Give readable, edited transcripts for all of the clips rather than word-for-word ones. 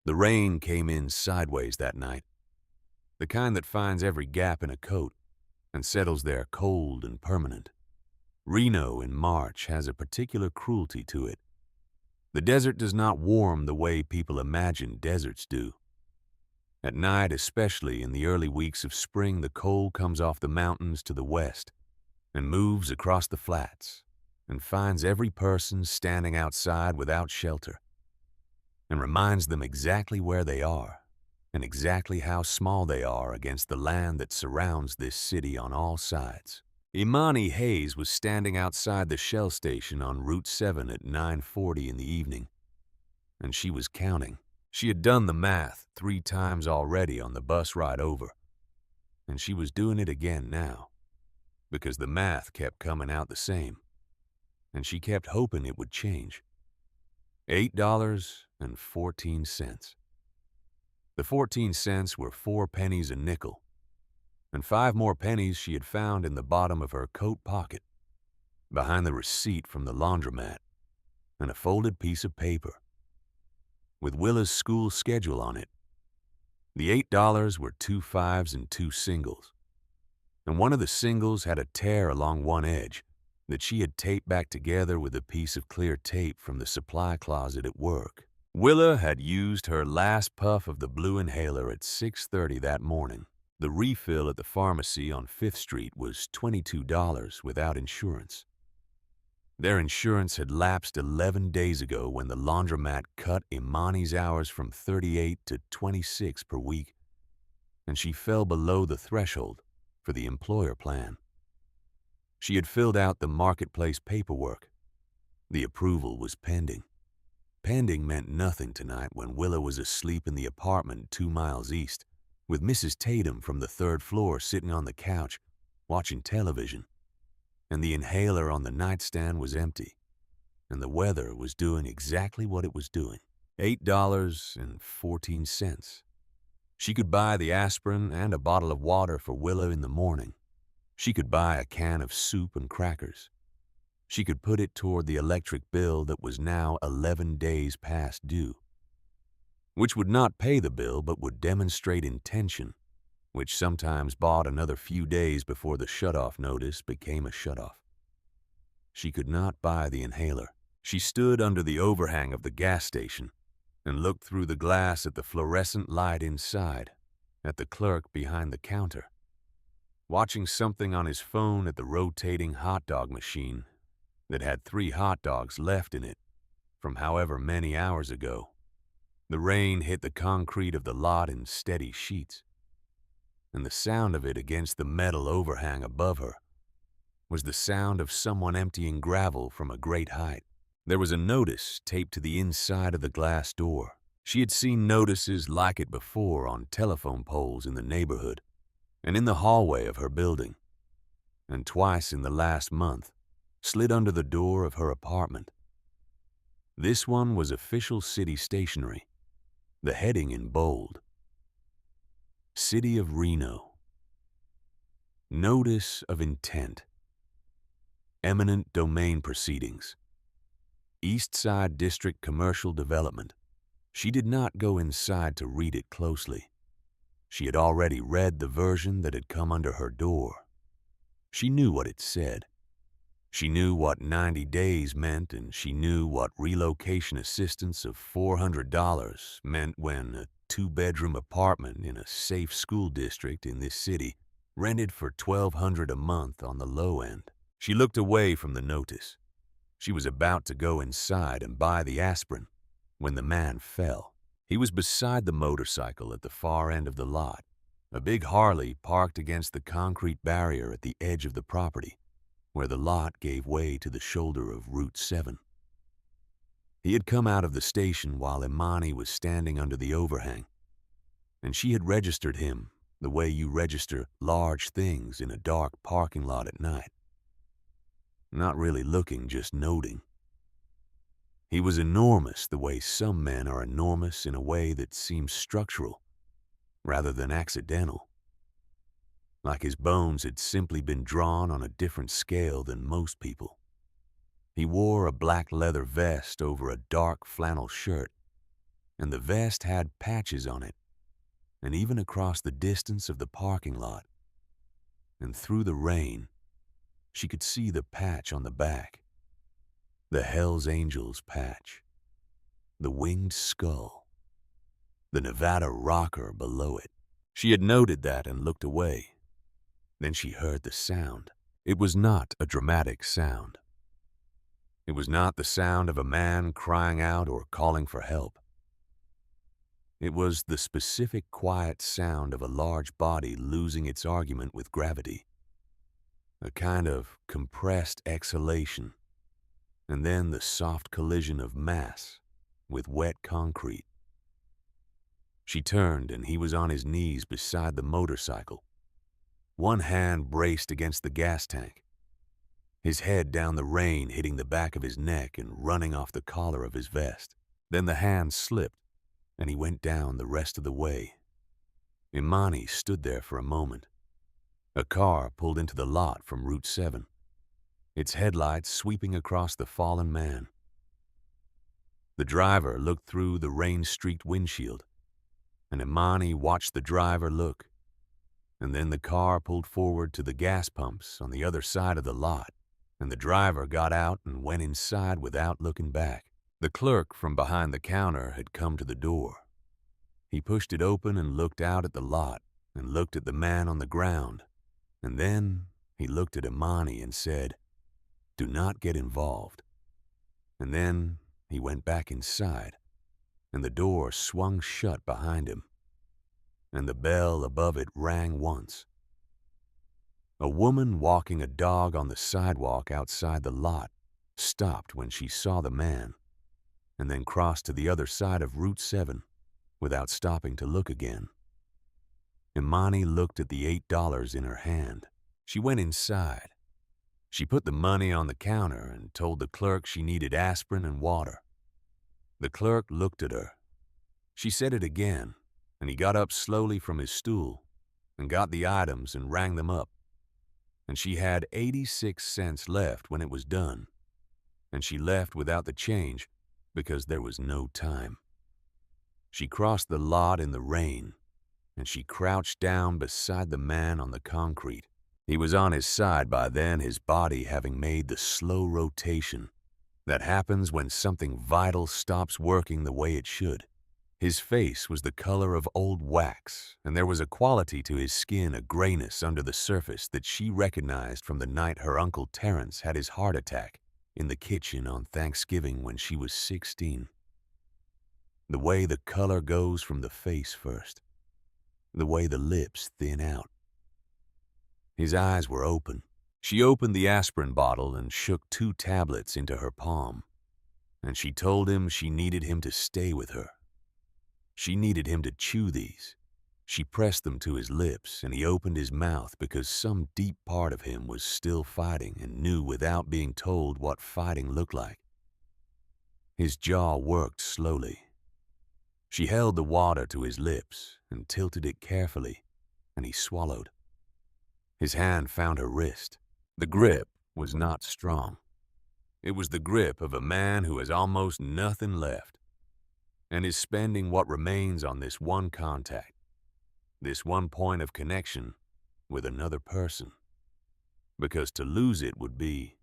The rain came in sideways that night, the kind that finds every gap in a coat and settles there cold and permanent. Reno in March has a particular cruelty to it. The desert does not warm the way people imagine deserts do. At night, especially in the early weeks of spring, the cold comes off the mountains to the west and moves across the flats and finds every person standing outside without shelter and reminds them exactly where they are and exactly how small they are against the land that surrounds this city on all sides. Imani Hayes was standing outside the Shell station on Route 7 at 9:40 in the evening, and she was counting. She had done the math 3 times already on the bus ride over, and she was doing it again now, because the math kept coming out the same, and she kept hoping it would change. $8.14. The 14 cents were 4 pennies a nickel, and 5 more pennies she had found in the bottom of her coat pocket, behind the receipt from the laundromat, and a folded piece of paper with Willa's school schedule on it. The $8 were 2 fives and 2 singles, and one of the singles had a tear along one edge that she had taped back together with a piece of clear tape from the supply closet at work. Willa had used her last puff of the blue inhaler at 6:30 that morning. The refill at the pharmacy on 5th Street was $22 without insurance. Their insurance had lapsed 11 days ago when the laundromat cut Imani's hours from 38 to 26 per week, and she fell below the threshold for the employer plan. She had filled out the marketplace paperwork. The approval was pending. Pending meant nothing tonight when Willa was asleep in the apartment 2 miles east, with Mrs. Tatum from the 3rd floor sitting on the couch, watching television, and the inhaler on the nightstand was empty, and the weather was doing exactly what it was doing. $8.14. She could buy the aspirin and a bottle of water for Willa in the morning. She could buy a can of soup and crackers. She could put it toward the electric bill that was now 11 days past due, which would not pay the bill but would demonstrate intention, which sometimes bought another few days before the shutoff notice became a shutoff. She could not buy the inhaler. She stood under the overhang of the gas station and looked through the glass at the fluorescent light inside, at the clerk behind the counter, watching something on his phone at the rotating hot dog machine that had 3 hot dogs left in it from however many hours ago. The rain hit the concrete of the lot in steady sheets, and the sound of it against the metal overhang above her was the sound of someone emptying gravel from a great height. There was a notice taped to the inside of the glass door. She had seen notices like it before on telephone poles in the neighborhood and in the hallway of her building, and twice in the last month slid under the door of her apartment. This one was official city stationery, the heading in bold. City of Reno. Notice of intent. Eminent domain proceedings. East Side District Commercial Development. She did not go inside to read it closely. She had already read the version that had come under her door. She knew what it said. She knew what 90 days meant, and she knew what relocation assistance of $400 meant when a 2-bedroom apartment in a safe school district in this city rented for $1,200 a month on the low end. She looked away from the notice. She was about to go inside and buy the aspirin when the man fell. He was beside the motorcycle at the far end of the lot, a big Harley parked against the concrete barrier at the edge of the property, where the lot gave way to the shoulder of Route 7. He had come out of the station while Imani was standing under the overhang, and she had registered him the way you register large things in a dark parking lot at night. Not really looking, just noting. He was enormous the way some men are enormous in a way that seems structural rather than accidental. Like his bones had simply been drawn on a different scale than most people. He wore a black leather vest over a dark flannel shirt, and the vest had patches on it, and even across the distance of the parking lot. And through the rain, she could see the patch on the back, the Hell's Angels patch, the winged skull, the Nevada rocker below it. She had noted that and looked away. Then she heard the sound. It was not a dramatic sound. It was not the sound of a man crying out or calling for help. It was the specific quiet sound of a large body losing its argument with gravity. A kind of compressed exhalation, and then the soft collision of mass with wet concrete. She turned, and he was on his knees beside the motorcycle, one hand braced against the gas tank, his head down the rain hitting the back of his neck and running off the collar of his vest. Then the hand slipped, and he went down the rest of the way. Imani stood there for a moment. A car pulled into the lot from Route 7, its headlights sweeping across the fallen man. The driver looked through the rain-streaked windshield, and Imani watched the driver look, and then the car pulled forward to the gas pumps on the other side of the lot, and the driver got out and went inside without looking back. The clerk from behind the counter had come to the door. He pushed it open and looked out at the lot and looked at the man on the ground, and then he looked at Imani and said, "Do not get involved." And then he went back inside, and the door swung shut behind him, and the bell above it rang once. A woman walking a dog on the sidewalk outside the lot stopped when she saw the man, and then crossed to the other side of Route 7 without stopping to look again. Imani looked at the $8 in her hand. She went inside. She put the money on the counter and told the clerk she needed aspirin and water. The clerk looked at her. She said it again, and he got up slowly from his stool and got the items and rang them up. And she had 86 cents left when it was done, and she left without the change because there was no time. She crossed the lot in the rain, and she crouched down beside the man on the concrete. He was on his side by then, his body having made the slow rotation that happens when something vital stops working the way it should. His face was the color of old wax, and there was a quality to his skin, a grayness under the surface that she recognized from the night her Uncle Terence had his heart attack in the kitchen on Thanksgiving when she was 16. The way the color goes from the face first, the way the lips thin out. His eyes were open. She opened the aspirin bottle and shook 2 tablets into her palm, and she told him she needed him to stay with her. She needed him to chew these. She pressed them to his lips, and he opened his mouth because some deep part of him was still fighting and knew without being told what fighting looked like. His jaw worked slowly. She held the water to his lips and tilted it carefully, and he swallowed. His hand found her wrist. The grip was not strong. It was the grip of a man who has almost nothing left and is spending what remains on this one contact, this one point of connection with another person. Because to lose it would be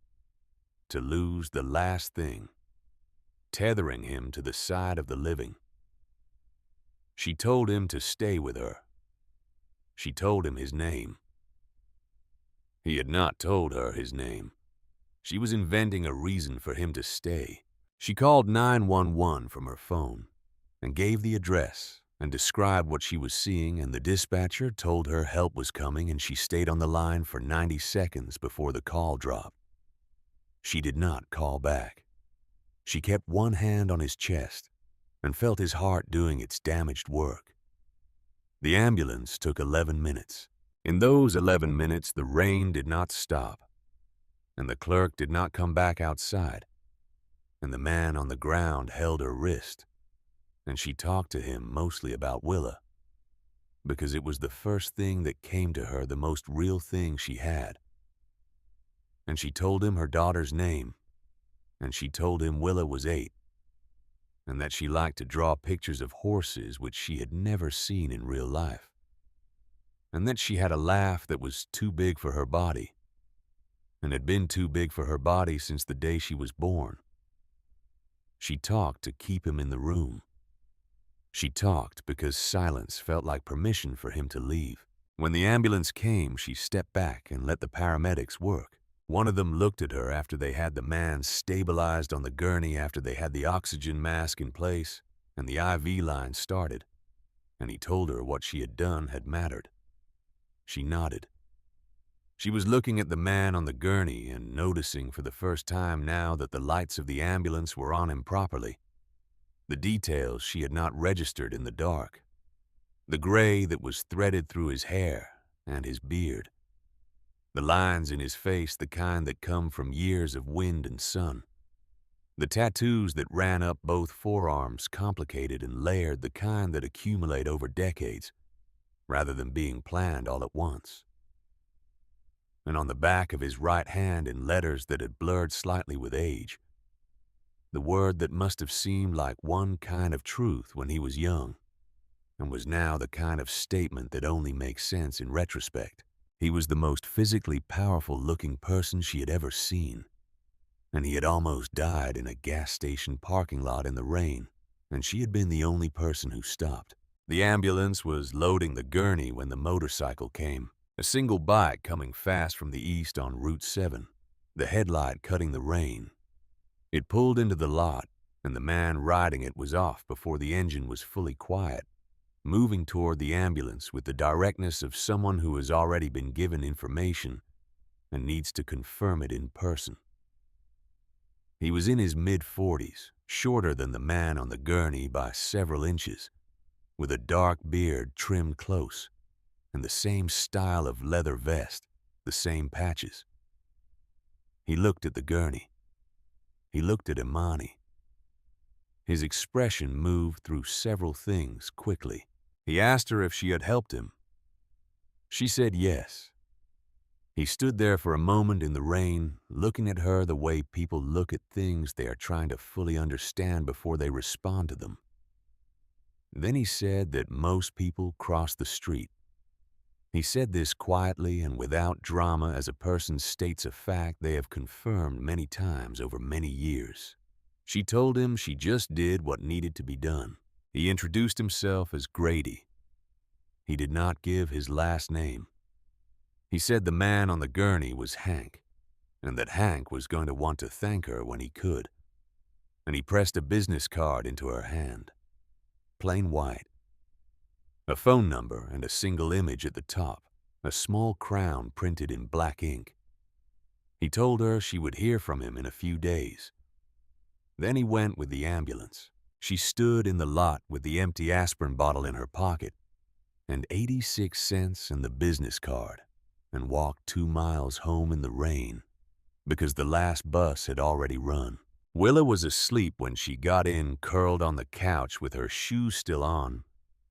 to lose the last thing, tethering him to the side of the living. She told him to stay with her. She told him his name. He had not told her his name. She was inventing a reason for him to stay. She called 911 from her phone and gave the address and described what she was seeing, and the dispatcher told her help was coming, and she stayed on the line for 90 seconds before the call dropped. She did not call back. She kept one hand on his chest and felt his heart doing its damaged work. The ambulance took 11 minutes. In those 11 minutes, the rain did not stop, and the clerk did not come back outside, and the man on the ground held her wrist, and she talked to him mostly about Willa, because it was the first thing that came to her, the most real thing she had. And she told him her daughter's name, and she told him Willa was 8, and that she liked to draw pictures of horses which she had never seen in real life, and that she had a laugh that was too big for her body, and had been too big for her body since the day she was born. She talked to keep him in the room. She talked because silence felt like permission for him to leave. When the ambulance came, she stepped back and let the paramedics work. One of them looked at her after they had the man stabilized on the gurney, after they had the oxygen mask in place and the IV line started, and he told her what she had done had mattered. She nodded. She was looking at the man on the gurney and noticing for the first time now that the lights of the ambulance were on him properly. The details she had not registered in the dark. The gray that was threaded through his hair and his beard. The lines in his face, the kind that come from years of wind and sun. The tattoos that ran up both forearms, complicated and layered, the kind that accumulate over decades, rather than being planned all at once. And on the back of his right hand, in letters that had blurred slightly with age, the word that must have seemed like one kind of truth when he was young, and was now the kind of statement that only makes sense in retrospect. He was the most physically powerful-looking person she had ever seen, and he had almost died in a gas station parking lot in the rain, and she had been the only person who stopped. The ambulance was loading the gurney when the motorcycle came, a single bike coming fast from the east on Route 7, the headlight cutting the rain. It pulled into the lot, and the man riding it was off before the engine was fully quiet, moving toward the ambulance with the directness of someone who has already been given information and needs to confirm it in person. He was in his mid-40s, shorter than the man on the gurney by several inches, with a dark beard trimmed close, and the same style of leather vest, the same patches. He looked at the gurney. He looked at Imani. His expression moved through several things quickly. He asked her if she had helped him. She said yes. He stood there for a moment in the rain, looking at her the way people look at things they are trying to fully understand before they respond to them. Then he said that most people cross the street. He said this quietly and without drama, as a person states a fact they have confirmed many times over many years. She told him she just did what needed to be done. He introduced himself as Grady. He did not give his last name. He said the man on the gurney was Hank, and that Hank was going to want to thank her when he could. And he pressed a business card into her hand. Plain white. A phone number and a single image at the top, a small crown printed in black ink. He told her she would hear from him in a few days. Then he went with the ambulance. She stood in the lot with the empty aspirin bottle in her pocket and 86 cents and the business card, and walked 2 miles home in the rain because the last bus had already run. Willa was asleep when she got in, curled on the couch with her shoes still on,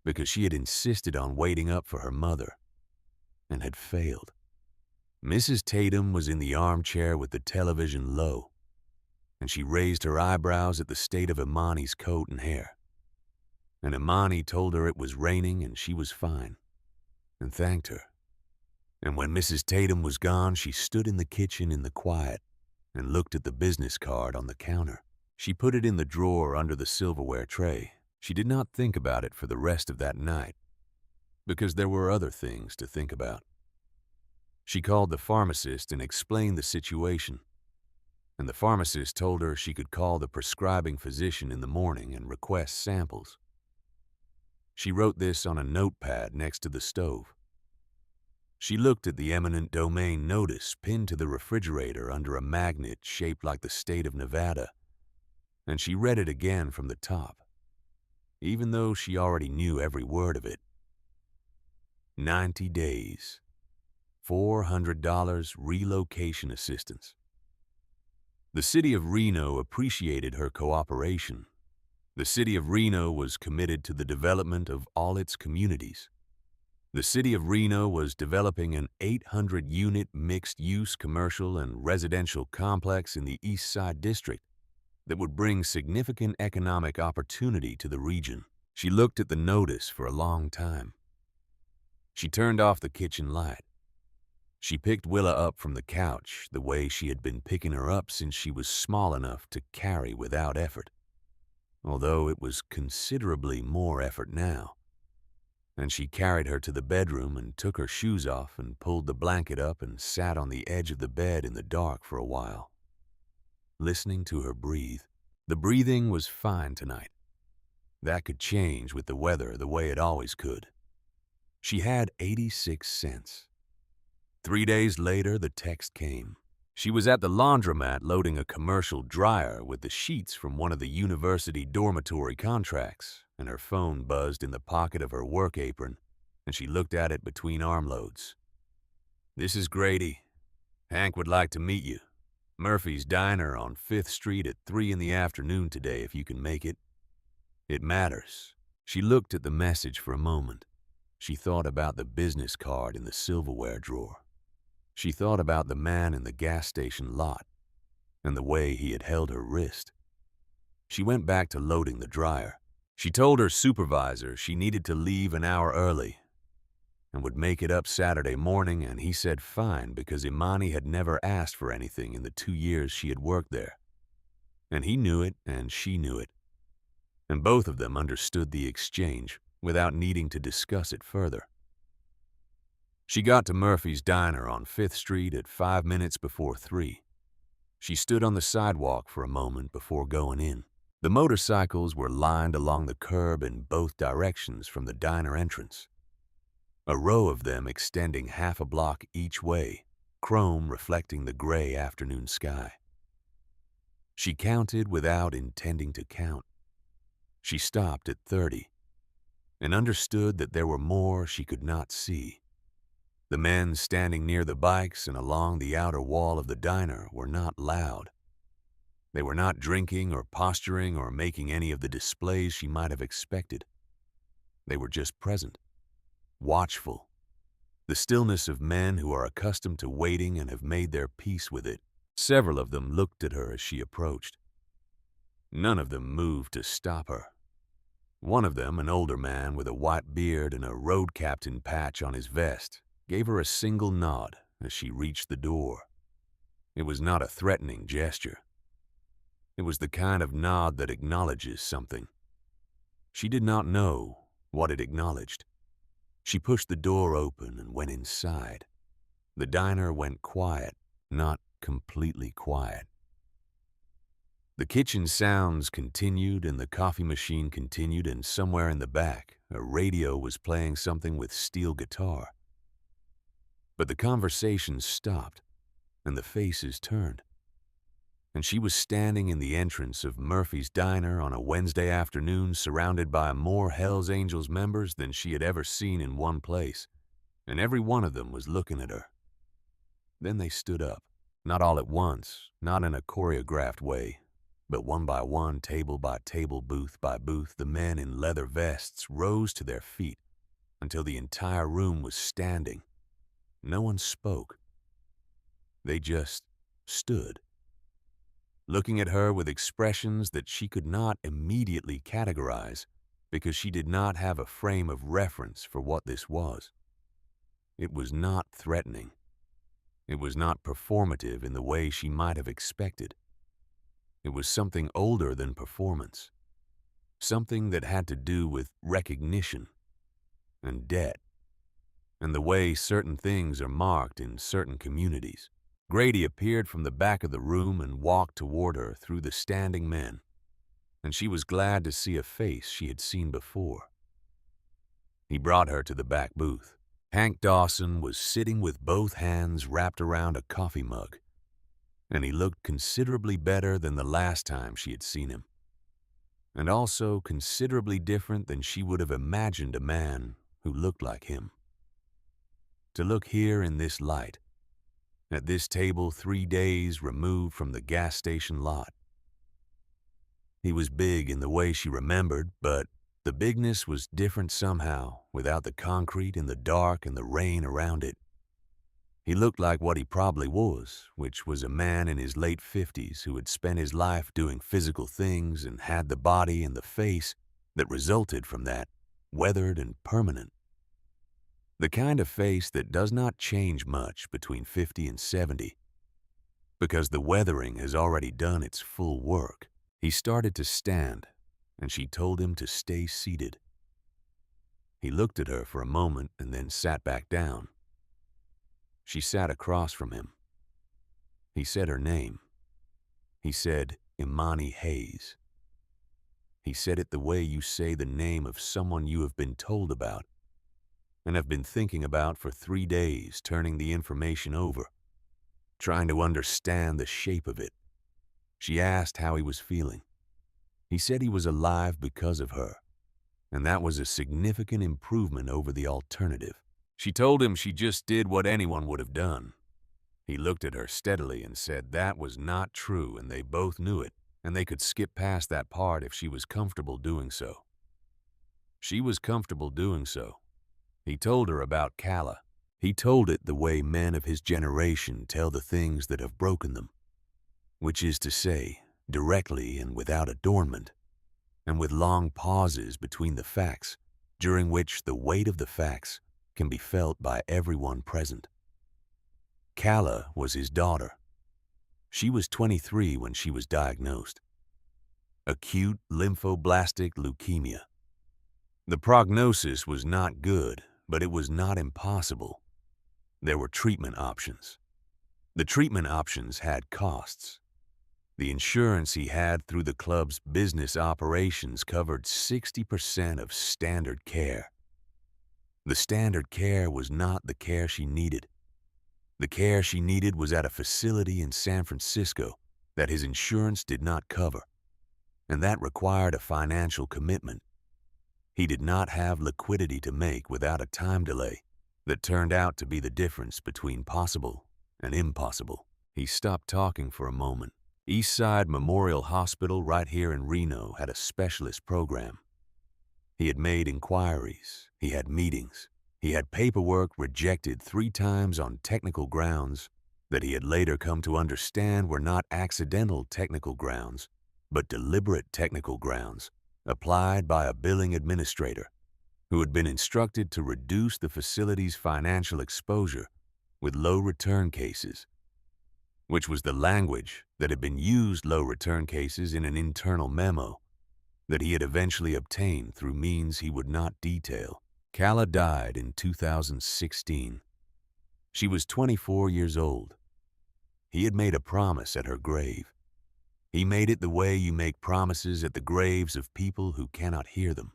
because she had insisted on waiting up for her mother, and had failed. Mrs. Tatum was in the armchair with the television low, and she raised her eyebrows at the state of Imani's coat and hair. And Imani told her it was raining and she was fine, and thanked her. And when Mrs. Tatum was gone, she stood in the kitchen in the quiet and looked at the business card on the counter. She put it in the drawer under the silverware tray. She did not think about it for the rest of that night, because there were other things to think about. She called the pharmacist and explained the situation, and the pharmacist told her she could call the prescribing physician in the morning and request samples. She wrote this on a notepad next to the stove. She looked at the eminent domain notice pinned to the refrigerator under a magnet shaped like the state of Nevada, and she read it again from the top, even though she already knew every word of it. 90 days, $400 relocation assistance. The city of Reno appreciated her cooperation. The city of Reno was committed to the development of all its communities. The city of Reno was developing an 800-unit mixed-use commercial and residential complex in the East Side District, that would bring significant economic opportunity to the region. She looked at the notice for a long time. She turned off the kitchen light. She picked Willa up from the couch the way she had been picking her up since she was small enough to carry without effort, although it was considerably more effort now. And she carried her to the bedroom and took her shoes off and pulled the blanket up and sat on the edge of the bed in the dark for a while, listening to her breathe. The breathing was fine tonight. That could change with the weather the way it always could. She had 86 cents. 3 days later, the text came. She was at the laundromat loading a commercial dryer with the sheets from one of the university dormitory contracts, and her phone buzzed in the pocket of her work apron, and she looked at it between arm loads. "This is Grady. Hank would like to meet you. Murphy's Diner on 5th Street at 3 in the afternoon today if you can make it. It matters." She looked at the message for a moment. She thought about the business card in the silverware drawer. She thought about the man in the gas station lot and the way he had held her wrist. She went back to loading the dryer. She told her supervisor she needed to leave an hour early and would make it up Saturday morning, and he said fine because Imani had never asked for anything in the 2 years she had worked there. And he knew it and she knew it. And both of them understood the exchange without needing to discuss it further. She got to Murphy's Diner on 5th Street at 5 minutes before 3. She stood on the sidewalk for a moment before going in. The motorcycles were lined along the curb in both directions from the diner entrance, a row of them extending half a block each way, chrome reflecting the gray afternoon sky. She counted without intending to count. She stopped at 30 and understood that there were more she could not see. The men standing near the bikes and along the outer wall of the diner were not loud. They were not drinking or posturing or making any of the displays she might have expected. They were just present, watchful, the stillness of men who are accustomed to waiting and have made their peace with it. Several of them looked at her as she approached. None of them moved to stop her. One of them, an older man with a white beard and a road captain patch on his vest, gave her a single nod as she reached the door. It was not a threatening gesture. It was the kind of nod that acknowledges something. She did not know what it acknowledged. She pushed the door open and went inside. The diner went quiet, not completely quiet. The kitchen sounds continued and the coffee machine continued, and somewhere in the back, a radio was playing something with steel guitar. But the conversation stopped, and the faces turned. And she was standing in the entrance of Murphy's Diner on a Wednesday afternoon surrounded by more Hells Angels members than she had ever seen in one place, and every one of them was looking at her. Then they stood up, not all at once, not in a choreographed way, but one by one, table by table, booth by booth, the men in leather vests rose to their feet until the entire room was standing. No one spoke. They just stood, looking at her with expressions that she could not immediately categorize because she did not have a frame of reference for what this was. It was not threatening. It was not performative in the way she might have expected. It was something older than performance, something that had to do with recognition and debt, and the way certain things are marked in certain communities. Grady appeared from the back of the room and walked toward her through the standing men, and she was glad to see a face she had seen before. He brought her to the back booth. Hank Dawson was sitting with both hands wrapped around a coffee mug, and he looked considerably better than the last time she had seen him, and also considerably different than she would have imagined a man who looked like him. To look here in this light, at this table 3 days removed from the gas station lot. He was big in the way she remembered, but the bigness was different somehow without the concrete and the dark and the rain around it. He looked like what he probably was, which was a man in his late 50s who had spent his life doing physical things and had the body and the face that resulted from that, weathered and permanent. The kind of face that does not change much between 50 and 70, because the weathering has already done its full work. He started to stand, and she told him to stay seated. He looked at her for a moment and then sat back down. She sat across from him. He said her name. He said, Imani Hayes. He said it the way you say the name of someone you have been told about and have been thinking about for 3 days, turning the information over, trying to understand the shape of it. She asked how he was feeling. He said he was alive because of her, and that was a significant improvement over the alternative. She told him she just did what anyone would have done. He looked at her steadily and said that was not true, and they both knew it, and they could skip past that part if she was comfortable doing so. She was comfortable doing so. He told her about Kala. He told it the way men of his generation tell the things that have broken them, which is to say, directly and without adornment, and with long pauses between the facts, during which the weight of the facts can be felt by everyone present. Kala was his daughter. She was 23 when she was diagnosed. Acute lymphoblastic leukemia. The prognosis was not good, but it was not impossible. There were treatment options. The treatment options had costs. The insurance he had through the club's business operations covered 60% of standard care. The standard care was not the care she needed. The care she needed was at a facility in San Francisco that his insurance did not cover, and that required a financial commitment. He did not have liquidity to make without a time delay that turned out to be the difference between possible and impossible. He stopped talking for a moment. Eastside Memorial Hospital right here in Reno had a specialist program. He had made inquiries, he had meetings, he had paperwork rejected 3 times on technical grounds that he had later come to understand were not accidental technical grounds, but deliberate technical grounds applied by a billing administrator who had been instructed to reduce the facility's financial exposure with low return cases, which was the language that had been used low return cases in an internal memo that he had eventually obtained through means he would not detail. Kala died in 2016. She was 24 years old. He had made a promise at her grave. He made it the way you make promises at the graves of people who cannot hear them,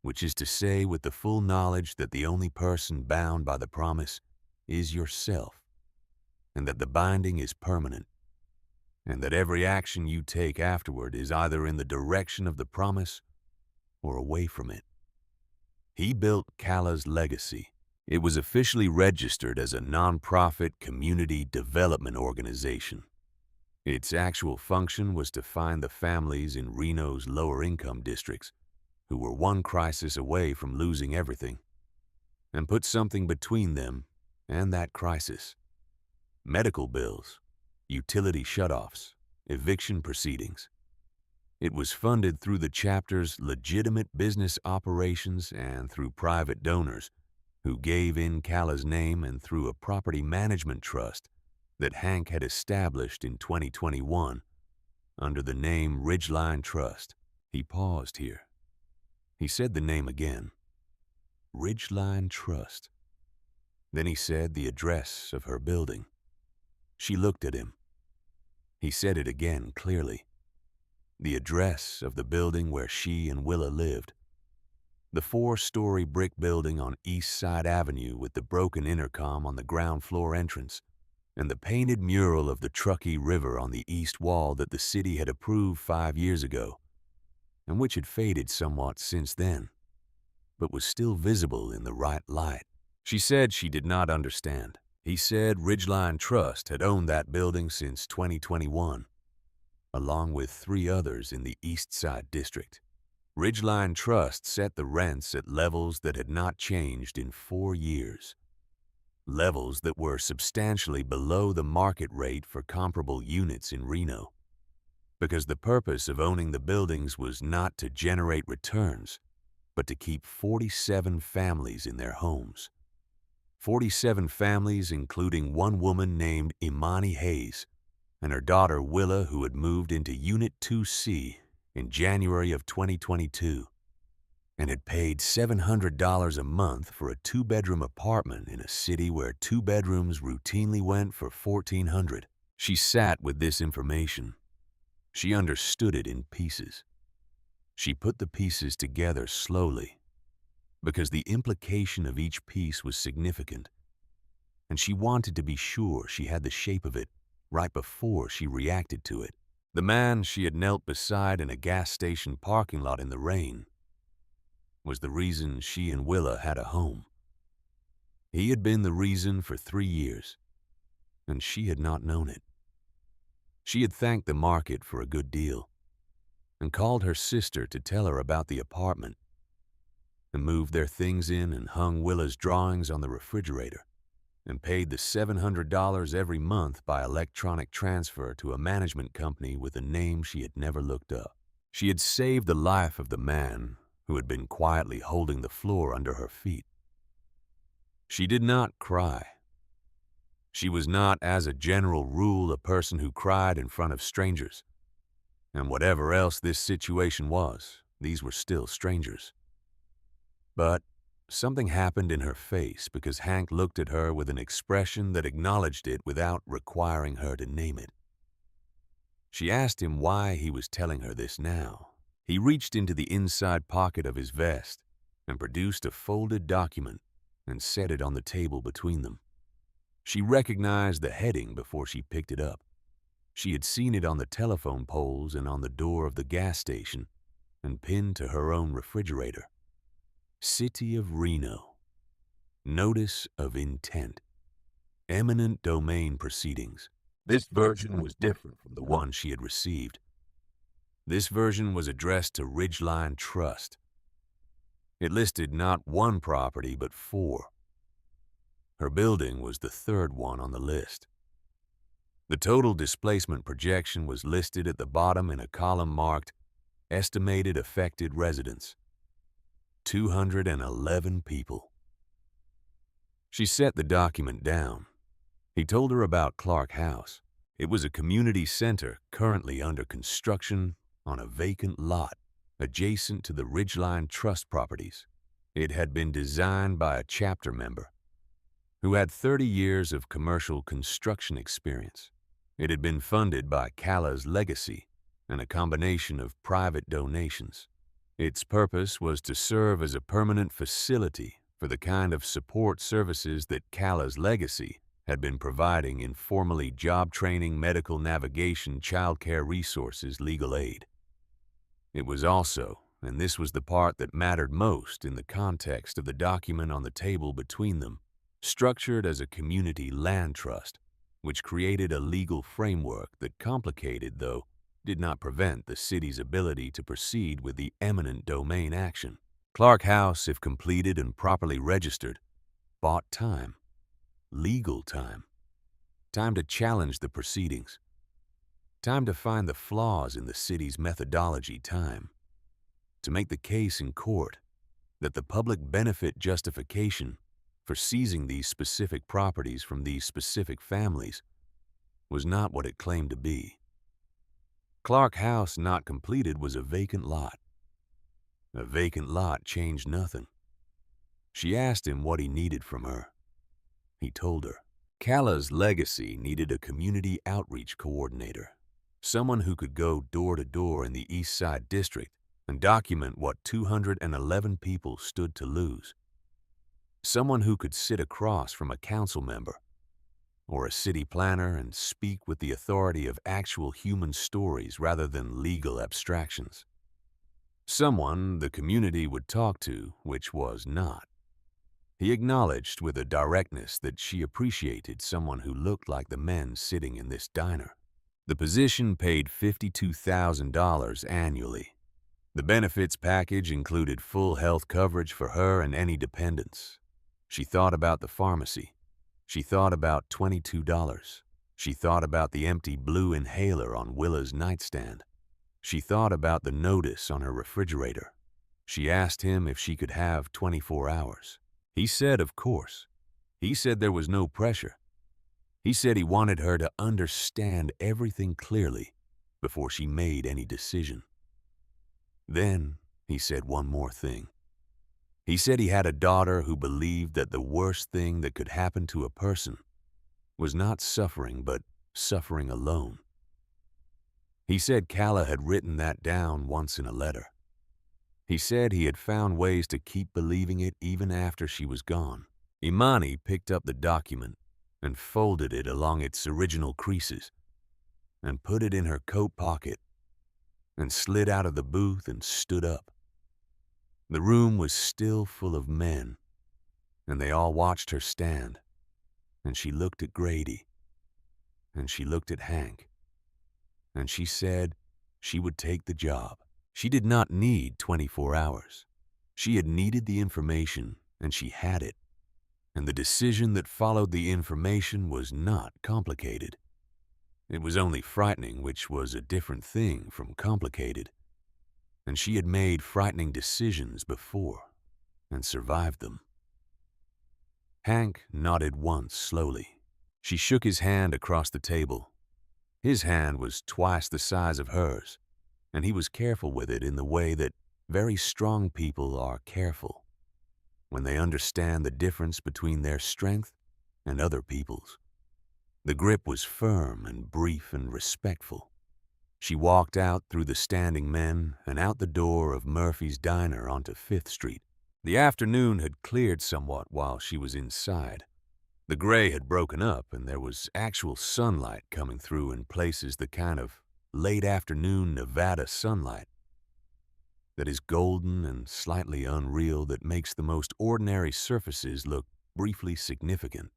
which is to say with the full knowledge that the only person bound by the promise is yourself, and that the binding is permanent, and that every action you take afterward is either in the direction of the promise or away from it. He built Kala's legacy. It was officially registered as a nonprofit community development organization. Its actual function was to find the families in Reno's lower income districts who were one crisis away from losing everything, and put something between them and that crisis. Medical bills, utility shutoffs, eviction proceedings. It was funded through the chapter's legitimate business operations and through private donors who gave in Kala's name and through a property management trust that Hank had established in 2021 under the name Ridgeline Trust. He paused here. He said the name again. Ridgeline Trust. Then he said the address of her building. She looked at him. He said it again clearly. The address of the building where she and Willa lived. The 4-story brick building on East Side Avenue with the broken intercom on the ground floor entrance and the painted mural of the Truckee River on the east wall that the city had approved 5 years ago, and which had faded somewhat since then, but was still visible in the right light. She said she did not understand. He said Ridgeline Trust had owned that building since 2021, along with 3 others in the East Side District. Ridgeline Trust set the rents at levels that had not changed in 4 years. levels that were substantially below the market rate for comparable units in Reno, because the purpose of owning the buildings was not to generate returns, but to keep 47 families in their homes. 47 families, including one woman named Imani Hayes and her daughter Willa, who had moved into Unit 2C in January of 2022 and had paid $700 a month for a two-bedroom apartment in a city where two bedrooms routinely went for $1,400. She sat with this information. She understood it in pieces. She put the pieces together slowly, because the implication of each piece was significant, and she wanted to be sure she had the shape of it right before she reacted to it. The man she had knelt beside in a gas station parking lot in the rain was the reason she and Willa had a home. He had been the reason for 3 years, and she had not known it. She had thanked the market for a good deal and called her sister to tell her about the apartment, and moved their things in and hung Willa's drawings on the refrigerator and paid the $700 every month by electronic transfer to a management company with a name she had never looked up. She had saved the life of the man who had been quietly holding the floor under her feet. She did not cry. She was not, as a general rule, a person who cried in front of strangers. And whatever else this situation was, these were still strangers. But something happened in her face because Hank looked at her with an expression that acknowledged it without requiring her to name it. She asked him why he was telling her this now. He reached into the inside pocket of his vest and produced a folded document and set it on the table between them. She recognized the heading before she picked it up. She had seen it on the telephone poles and on the door of the gas station and pinned to her own refrigerator. City of Reno. Notice of intent. Eminent domain proceedings. This version was different from the one she had received. This version was addressed to Ridgeline Trust. It listed not one property, but 4. Her building was the 3rd one on the list. The total displacement projection was listed at the bottom in a column marked Estimated Affected Residents. 211 people. She set the document down. He told her about Clark House. It was a community center currently under construction on a vacant lot adjacent to the Ridgeline Trust properties. It had been designed by a chapter member who had 30 years of commercial construction experience. It had been funded by Calla's legacy and a combination of private donations. Its purpose was to serve as a permanent facility for the kind of support services that Calla's legacy had been providing, informally job training, medical navigation, childcare resources, legal aid. It was also, and this was the part that mattered most in the context of the document on the table between them, structured as a community land trust, which created a legal framework that complicated, though did not prevent, the city's ability to proceed with the eminent domain action. Clark House, if completed and properly registered, bought time. Legal time. Time to challenge the proceedings. Time to find the flaws in the city's methodology. Time to make the case in court that the public benefit justification for seizing these specific properties from these specific families was not what it claimed to be. Clark House, not completed, was a vacant lot. A vacant lot changed nothing. She asked him what he needed from her. He told her. Calla's legacy needed a community outreach coordinator, someone who could go door to door in the East Side District and document what 211 people stood to lose. Someone who could sit across from a council member or a city planner and speak with the authority of actual human stories rather than legal abstractions. Someone the community would talk to, which was not. He acknowledged with a directness that she appreciated someone who looked like the men sitting in this diner. The position paid $52,000 annually. The benefits package included full health coverage for her and any dependents. She thought about the pharmacy. She thought about $22. She thought about the empty blue inhaler on Willa's nightstand. She thought about the notice on her refrigerator. She asked him if she could have 24 hours. He said, of course. He said there was no pressure. He said he wanted her to understand everything clearly before she made any decision. Then he said one more thing. He said he had a daughter who believed that the worst thing that could happen to a person was not suffering, but suffering alone. He said Calla had written that down once in a letter. He said he had found ways to keep believing it even after she was gone. Imani picked up the document and folded it along its original creases and put it in her coat pocket and slid out of the booth and stood up. The room was still full of men, and they all watched her stand, and she looked at Grady, and she looked at Hank, and she said she would take the job. She did not need 24 hours. She had needed the information, and she had it. And the decision that followed the information was not complicated. It was only frightening, which was a different thing from complicated. And she had made frightening decisions before and survived them. Hank nodded once slowly. She shook his hand across the table. His hand was twice the size of hers, and he was careful with it in the way that very strong people are careful when they understand the difference between their strength and other people's. The grip was firm and brief and respectful. She walked out through the standing men and out the door of Murphy's Diner onto 5th Street. The afternoon had cleared somewhat while she was inside. The gray had broken up and there was actual sunlight coming through in places, the kind of late afternoon Nevada sunlight that is golden and slightly unreal, that makes the most ordinary surfaces look briefly significant.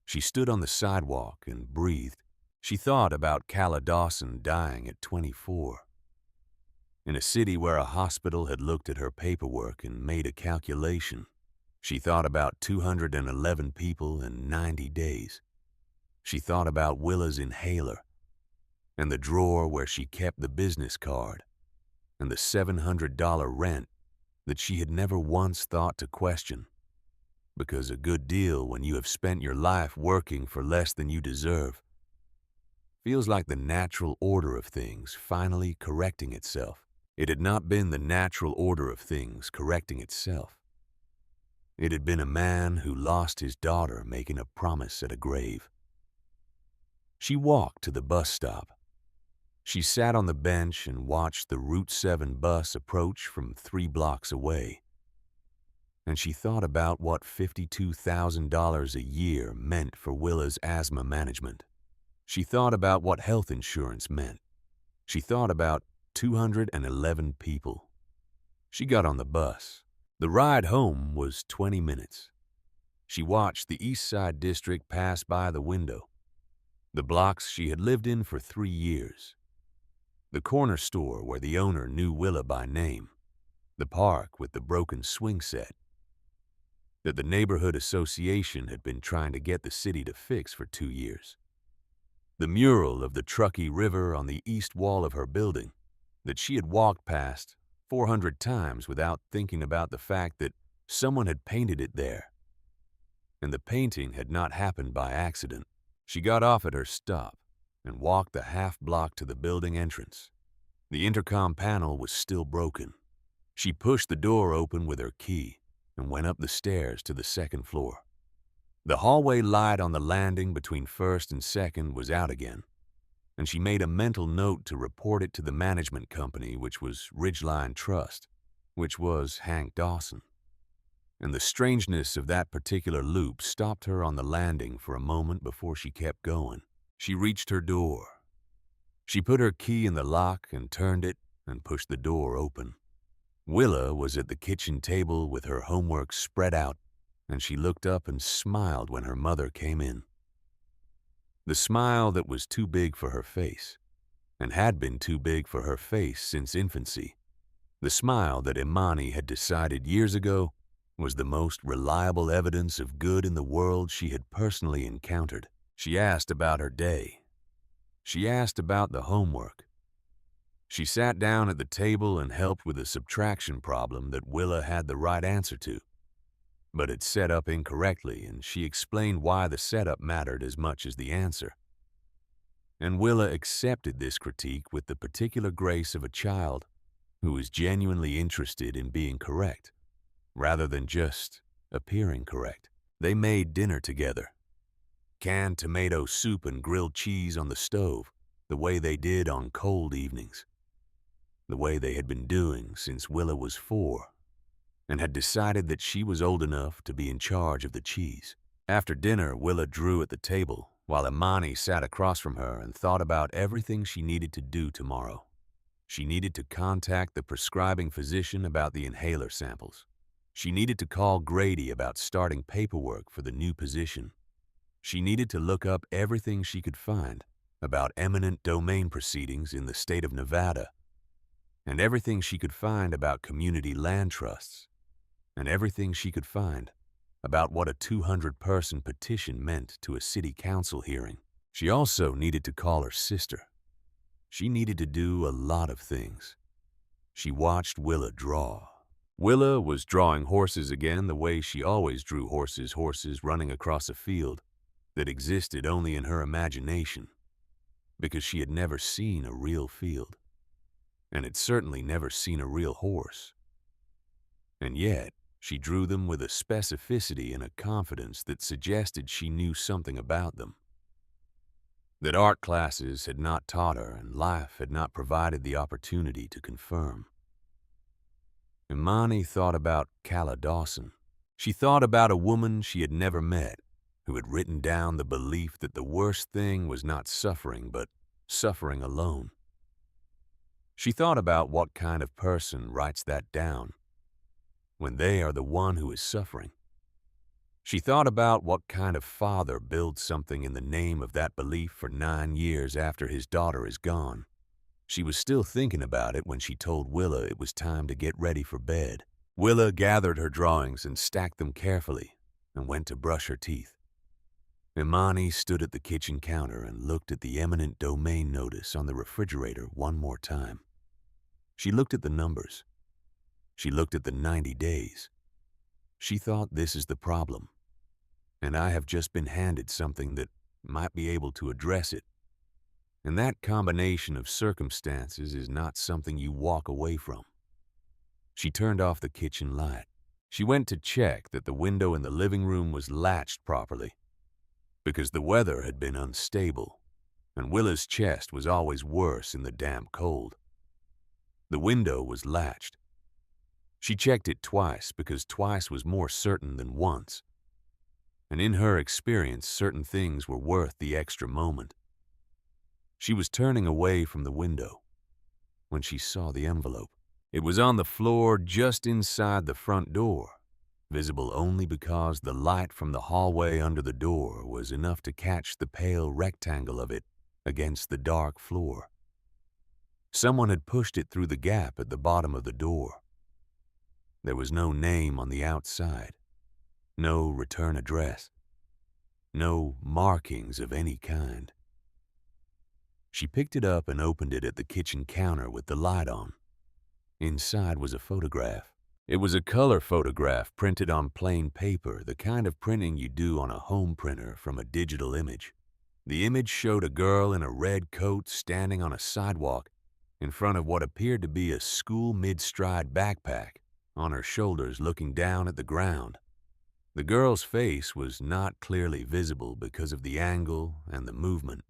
She stood on the sidewalk and breathed. She thought about Calla Dawson dying at 24. In a city where a hospital had looked at her paperwork and made a calculation. She thought about 211 people in 90 days. She thought about Willa's inhaler and the drawer where she kept the business card and the $700 rent that she had never once thought to question, because a good deal when you have spent your life working for less than you deserve feels like the natural order of things finally correcting itself. It had not been the natural order of things correcting itself. It had been a man who lost his daughter making a promise at a grave. She walked to the bus stop. She sat on the bench and watched the Route 7 bus approach from 3 blocks away. And she thought about what $52,000 a year meant for Willa's asthma management. She thought about what health insurance meant. She thought about 211 people. She got on the bus. The ride home was 20 minutes. She watched the East Side District pass by the window, the blocks she had lived in for 3 years, the corner store where the owner knew Willa by name, the park with the broken swing set that the neighborhood association had been trying to get the city to fix for 2 years, the mural of the Truckee River on the east wall of her building that she had walked past 400 times without thinking about the fact that someone had painted it there. And the painting had not happened by accident. She got off at her stop and walked the half block to the building entrance. The intercom panel was still broken. She pushed the door open with her key and went up the stairs to the 2nd floor. The hallway light on the landing between 1st and 2nd was out again, and she made a mental note to report it to the management company, which was Ridgeline Trust, which was Hank Dawson. And the strangeness of that particular loop stopped her on the landing for a moment before she kept going. She reached her door. She put her key in the lock and turned it and pushed the door open. Willa was at the kitchen table with her homework spread out, and she looked up and smiled when her mother came in. The smile that was too big for her face, and had been too big for her face since infancy. The smile that Imani had decided years ago was the most reliable evidence of good in the world she had personally encountered. She asked about her day. She asked about the homework. She sat down at the table and helped with a subtraction problem that Willa had the right answer to, but had set up incorrectly, and she explained why the setup mattered as much as the answer. And Willa accepted this critique with the particular grace of a child who is genuinely interested in being correct, rather than just appearing correct. They made dinner together. Canned tomato soup and grilled cheese on the stove, the way they did on cold evenings. The way they had been doing since Willa was 4, and had decided that she was old enough to be in charge of the cheese. After dinner, Willa drew at the table, while Imani sat across from her and thought about everything she needed to do tomorrow. She needed to contact the prescribing physician about the inhaler samples. She needed to call Grady about starting paperwork for the new position. She needed to look up everything she could find about eminent domain proceedings in the state of Nevada, and everything she could find about community land trusts, and everything she could find about what a 200-person petition meant to a city council hearing. She also needed to call her sister. She needed to do a lot of things. She watched Willa draw. Willa was drawing horses again the way she always drew horses running across a field that existed only in her imagination, because she had never seen a real field, and had certainly never seen a real horse. And yet, she drew them with a specificity and a confidence that suggested she knew something about them, that art classes had not taught her and life had not provided the opportunity to confirm. Imani thought about Calla Dawson. She thought about a woman she had never met, who had written down the belief that the worst thing was not suffering, but suffering alone. She thought about what kind of person writes that down when they are the one who is suffering. She thought about what kind of father builds something in the name of that belief for 9 years after his daughter is gone. She was still thinking about it when she told Willa it was time to get ready for bed. Willa gathered her drawings and stacked them carefully and went to brush her teeth. Imani stood at the kitchen counter and looked at the eminent domain notice on the refrigerator one more time. She looked at the numbers. She looked at the 90 days. She thought, this is the problem, and I have just been handed something that might be able to address it. And that combination of circumstances is not something you walk away from. She turned off the kitchen light. She went to check that the window in the living room was latched properly, because the weather had been unstable, and Willa's chest was always worse in the damp cold. The window was latched. She checked it twice, because twice was more certain than once, and in her experience, certain things were worth the extra moment. She was turning away from the window when she saw the envelope. It was on the floor just inside the front door, visible only because the light from the hallway under the door was enough to catch the pale rectangle of it against the dark floor. Someone had pushed it through the gap at the bottom of the door. There was no name on the outside, no return address, no markings of any kind. She picked it up and opened it at the kitchen counter with the light on. Inside was a photograph. It was a color photograph printed on plain paper, the kind of printing you do on a home printer from a digital image. The image showed a girl in a red coat standing on a sidewalk in front of what appeared to be a school mid-stride backpack on her shoulders, looking down at the ground. The girl's face was not clearly visible because of the angle and the movement,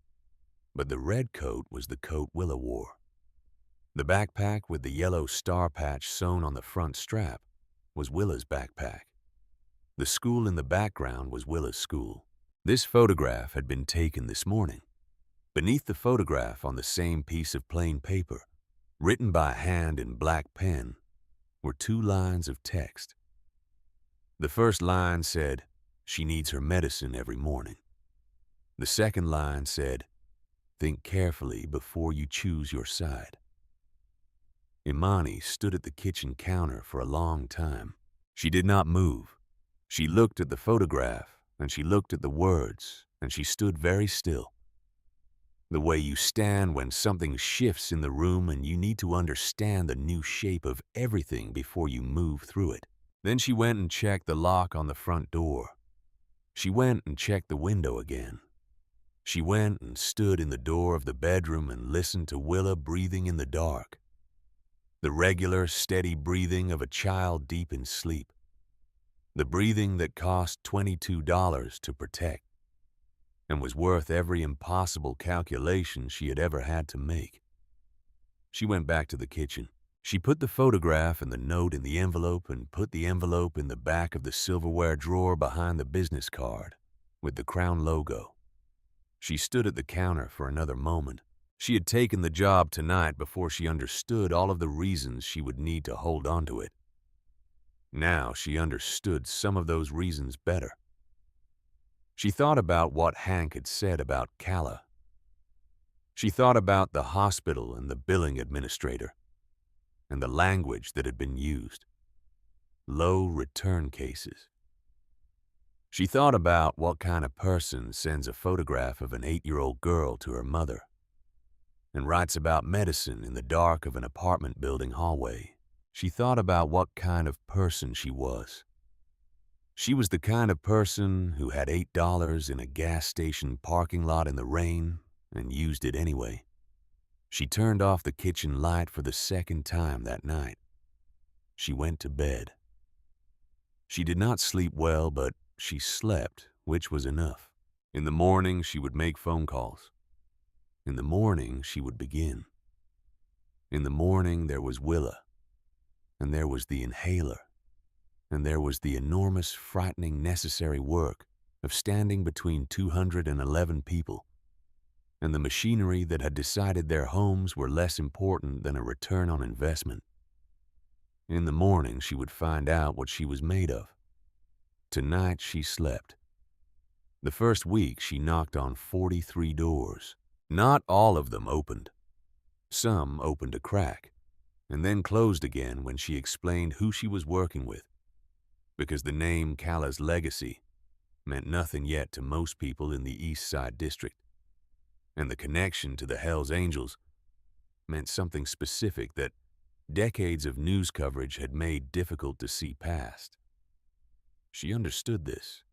but the red coat was the coat Willa wore. The backpack with the yellow star patch sewn on the front strap was Willa's backpack. The school in the background was Willa's school. This photograph had been taken this morning. Beneath the photograph, on the same piece of plain paper, written by hand in black pen, were 2 lines of text. The first line said, "She needs her medicine every morning." The second line said, "Think carefully before you choose your side." Imani stood at the kitchen counter for a long time. She did not move. She looked at the photograph, and she looked at the words, and she stood very still. The way you stand when something shifts in the room and you need to understand the new shape of everything before you move through it. Then she went and checked the lock on the front door. She went and checked the window again. She went and stood in the door of the bedroom and listened to Willa breathing in the dark. The regular, steady breathing of a child deep in sleep. The breathing that cost $22 to protect and was worth every impossible calculation she had ever had to make. She went back to the kitchen. She put the photograph and the note in the envelope and put the envelope in the back of the silverware drawer behind the business card with the Crown logo. She stood at the counter for another moment. She had taken the job tonight before she understood all of the reasons she would need to hold on to it. Now she understood some of those reasons better. She thought about what Hank had said about Calla. She thought about the hospital and the billing administrator and the language that had been used. Low return cases. She thought about what kind of person sends a photograph of an 8-year-old girl to her mother and writes about medicine in the dark of an apartment building hallway. She thought about what kind of person she was. She was the kind of person who had $8 in a gas station parking lot in the rain and used it anyway. She turned off the kitchen light for the second time that night. She went to bed. She did not sleep well, but she slept, which was enough. In the morning, she would make phone calls. In the morning, she would begin. In the morning, there was Willa, and there was the inhaler, and there was the enormous, frightening, necessary work of standing between 211 people, and the machinery that had decided their homes were less important than a return on investment. In the morning, she would find out what she was made of. Tonight, she slept. The first week, she knocked on 43 doors. Not all of them opened. Some opened a crack, and then closed again when she explained who she was working with, because the name Calla's Legacy meant nothing yet to most people in the East Side District, and the connection to the Hells Angels meant something specific that decades of news coverage had made difficult to see past. She understood this.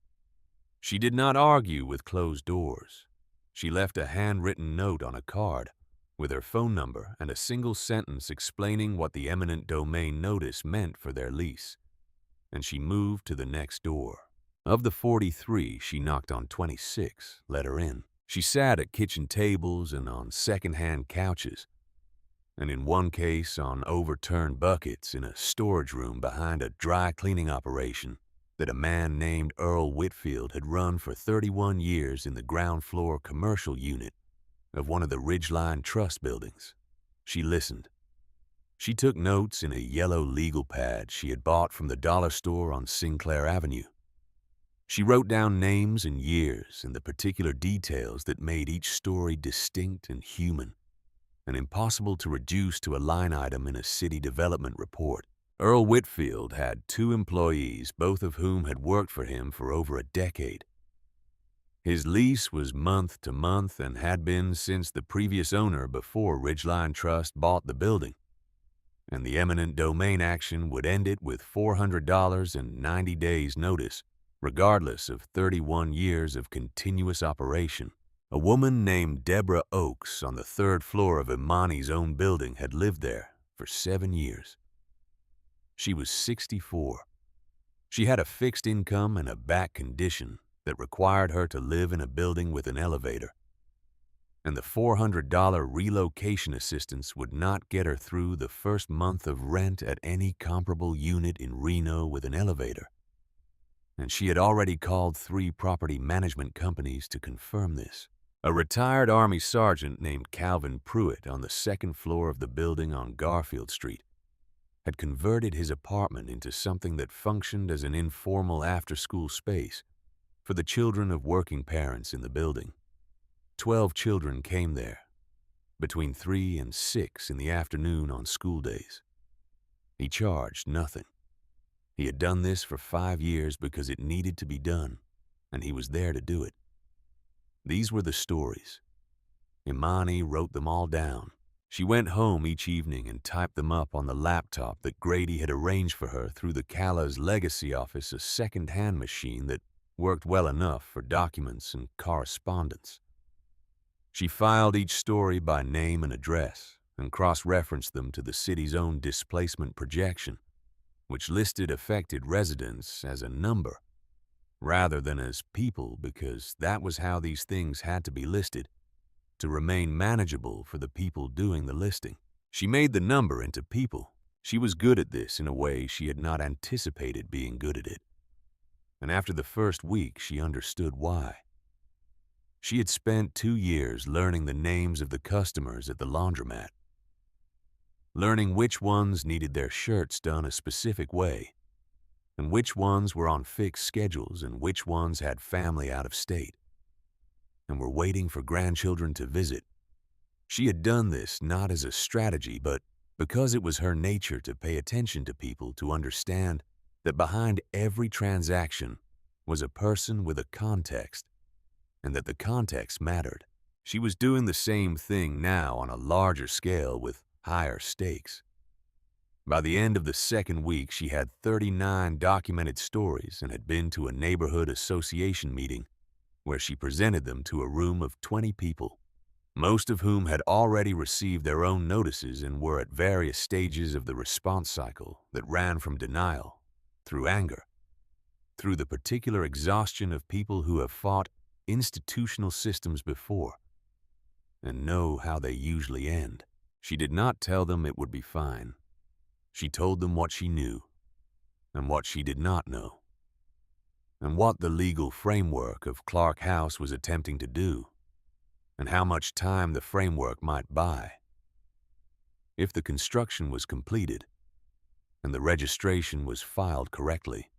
She did not argue with closed doors. She left a handwritten note on a card with her phone number and a single sentence explaining what the eminent domain notice meant for their lease, and she moved to the next door. Of the 43, she knocked on 26, let her in. She sat at kitchen tables and on second-hand couches, and in one case on overturned buckets in a storage room behind a dry cleaning operation that a man named Earl Whitfield had run for 31 years in the ground floor commercial unit of one of the Ridgeline Trust buildings. She listened. She took notes in a yellow legal pad she had bought from the dollar store on Sinclair Avenue. She wrote down names and years and the particular details that made each story distinct and human, and impossible to reduce to a line item in a city development report. Earl Whitfield had 2 employees, both of whom had worked for him for over a decade. His lease was month to month and had been since the previous owner before Ridgeline Trust bought the building, and the eminent domain action would end it with $400 and 90 days' notice, regardless of 31 years of continuous operation. A woman named Deborah Oakes on the 3rd floor of Imani's own building had lived there for 7 years. She was 64. She had a fixed income and a back condition that required her to live in a building with an elevator, and the $400 relocation assistance would not get her through the first month of rent at any comparable unit in Reno with an elevator. And she had already called 3 property management companies to confirm this. A retired Army sergeant named Calvin Pruitt on the 2nd floor of the building on Garfield Street had converted his apartment into something that functioned as an informal after-school space for the children of working parents in the building. 12 children came there, between 3 and 6 in the afternoon on school days. He charged nothing. He had done this for 5 years because it needed to be done, and he was there to do it. These were the stories. Imani wrote them all down. She went home each evening and typed them up on the laptop that Grady had arranged for her through the Cala's legacy office, a second-hand machine that worked well enough for documents and correspondence. She filed each story by name and address and cross-referenced them to the city's own displacement projection, which listed affected residents as a number rather than as people, because that was how these things had to be listed to remain manageable for the people doing the listing. She made the number into people. She was good at this in a way she had not anticipated being good at it. And after the first week, she understood why. She had spent 2 years learning the names of the customers at the laundromat, learning which ones needed their shirts done a specific way, and which ones were on fixed schedules, and which ones had family out of state and were waiting for grandchildren to visit. She had done this not as a strategy, but because it was her nature to pay attention to people, to understand that behind every transaction was a person with a context, and that the context mattered. She was doing the same thing now on a larger scale with higher stakes. By the end of the second week, she had 39 documented stories and had been to a neighborhood association meeting where she presented them to a room of 20 people, most of whom had already received their own notices and were at various stages of the response cycle that ran from denial, through anger, through the particular exhaustion of people who have fought institutional systems before and know how they usually end. She did not tell them it would be fine. She told them what she knew and what she did not know, and what the legal framework of Clark House was attempting to do, and how much time the framework might buy. If the construction was completed and the registration was filed correctly.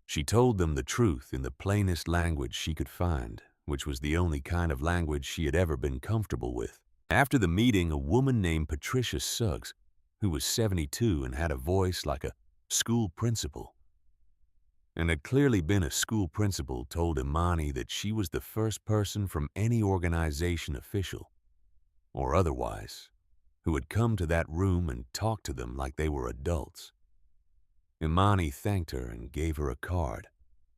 She told them the truth in the plainest language she could find, which was the only kind of language she had ever been comfortable with. After the meeting, a woman named Patricia Suggs, who was 72 and had a voice like a school principal, and had clearly been a school principal, told Imani that she was the first person from any organization, official or otherwise, who had come to that room and talked to them like they were adults. Imani thanked her and gave her a card.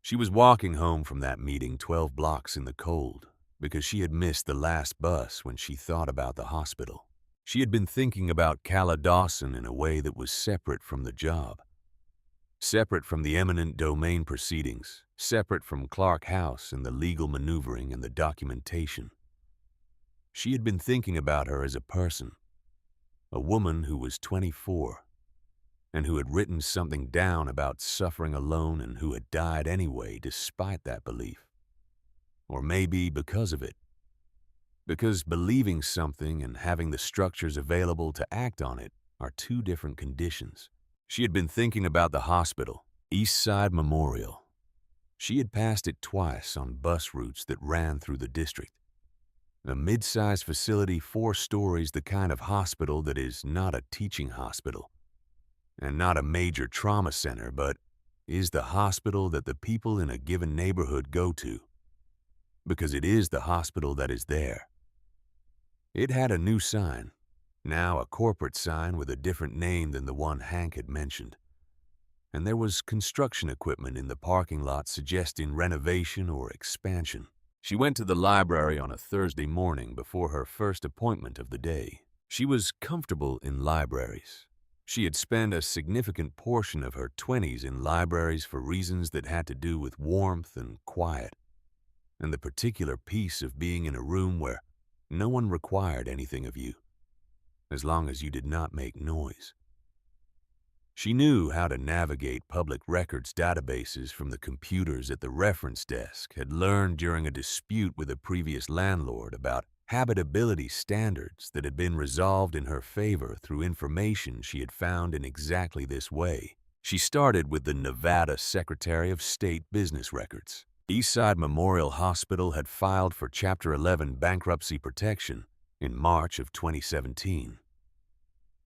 She was walking home from that meeting 12 blocks in the cold because she had missed the last bus when she thought about the hospital. She had been thinking about Calla Dawson in a way that was separate from the job, separate from the eminent domain proceedings, separate from Clark House and the legal maneuvering and the documentation. She had been thinking about her as a person, a woman who was 24 and who had written something down about suffering alone and who had died anyway despite that belief. Or maybe because of it. Because believing something and having the structures available to act on it are two different conditions. She had been thinking about the hospital, East Side Memorial. She had passed it twice on bus routes that ran through the district. A mid-sized facility, 4 stories, the kind of hospital that is not a teaching hospital and not a major trauma center, but is the hospital that the people in a given neighborhood go to, because it is the hospital that is there. It had a new sign, now a corporate sign with a different name than the one Hank had mentioned, and there was construction equipment in the parking lot suggesting renovation or expansion. She went to the library on a Thursday morning before her first appointment of the day. She was comfortable in libraries. She had spent a significant portion of her 20s in libraries for reasons that had to do with warmth and quiet, and the particular peace of being in a room where no one required anything of you, as long as you did not make noise. She knew how to navigate public records databases from the computers at the reference desk, had learned during a dispute with a previous landlord about habitability standards that had been resolved in her favor through information she had found in exactly this way. She started with the Nevada Secretary of State business records. Eastside Memorial Hospital had filed for Chapter 11 bankruptcy protection in March of 2017.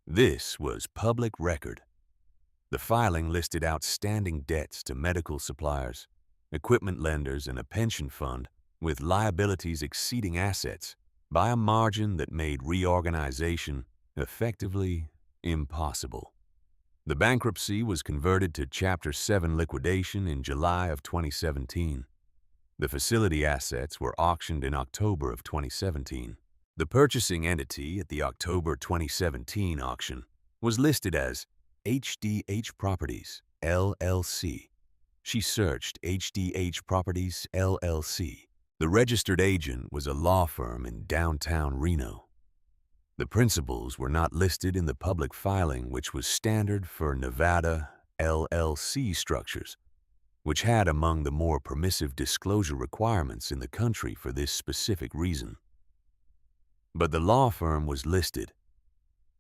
This was public record. The filing listed outstanding debts to medical suppliers, equipment lenders, and a pension fund, with liabilities exceeding assets by a margin that made reorganization effectively impossible. The bankruptcy was converted to Chapter 7 liquidation in July of 2017. The facility assets were auctioned in October of 2017. The purchasing entity at the October 2017 auction was listed as HDH Properties, LLC. She searched HDH Properties, LLC. The registered agent was a law firm in downtown Reno. The principals were not listed in the public filing, which was standard for Nevada LLC structures, which had among the more permissive disclosure requirements in the country for this specific reason. But the law firm was listed,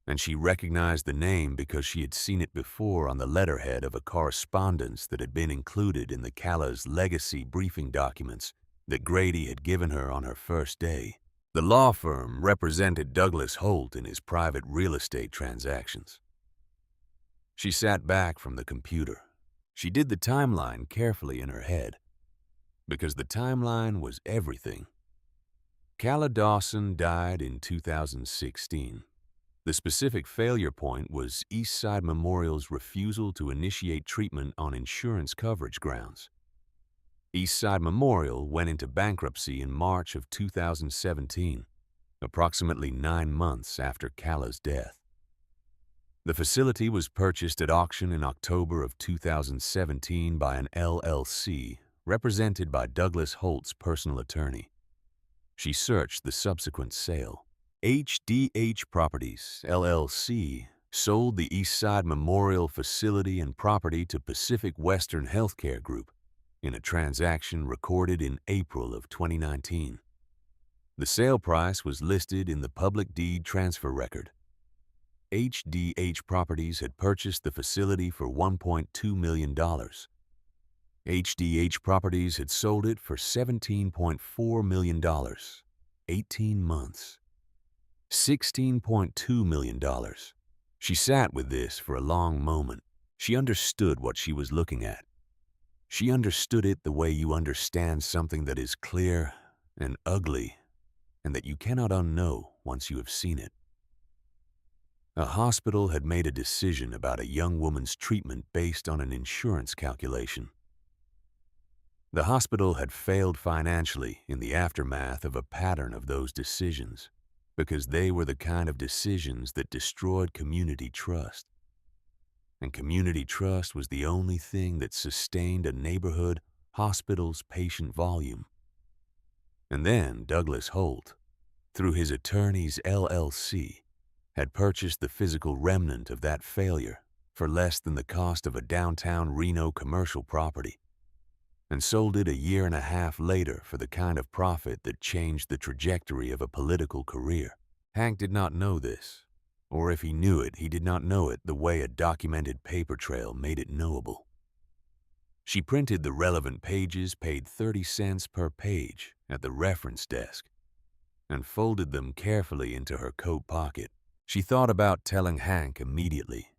and she recognized the name because she had seen it before on the letterhead of a correspondence that had been included in the Cala's legacy briefing documents that Grady had given her on her first day. The law firm represented Douglas Holt in his private real estate transactions. She sat back from the computer. She did the timeline carefully in her head, because the timeline was everything. Cala Dawson died in 2016. The specific failure point was Eastside Memorial's refusal to initiate treatment on insurance coverage grounds. Eastside Memorial went into bankruptcy in March of 2017, approximately 9 months after Cala's death. The facility was purchased at auction in October of 2017 by an LLC represented by Douglas Holt's personal attorney. She searched the subsequent sale. HDH Properties, LLC, sold the Eastside Memorial facility and property to Pacific Western Healthcare Group in a transaction recorded in April of 2019. The sale price was listed in the public deed transfer record. HDH Properties had purchased the facility for $1.2 million. HDH Properties had sold it for $17.4 million, 18 months. $16.2 million. She sat with this for a long moment. She understood what she was looking at. She understood it the way you understand something that is clear and ugly and that you cannot unknow once you have seen it. A hospital had made a decision about a young woman's treatment based on an insurance calculation. The hospital had failed financially in the aftermath of a pattern of those decisions, because they were the kind of decisions that destroyed community trust. And community trust was the only thing that sustained a neighborhood hospital's patient volume. And then Douglas Holt, through his attorney's LLC, had purchased the physical remnant of that failure for less than the cost of a downtown Reno commercial property, and sold it a year and a half later for the kind of profit that changed the trajectory of a political career. Hank did not know this, or if he knew it, he did not know it the way a documented paper trail made it knowable. She printed the relevant pages, paid 30 cents per page at the reference desk, and folded them carefully into her coat pocket. She thought about telling Hank immediately.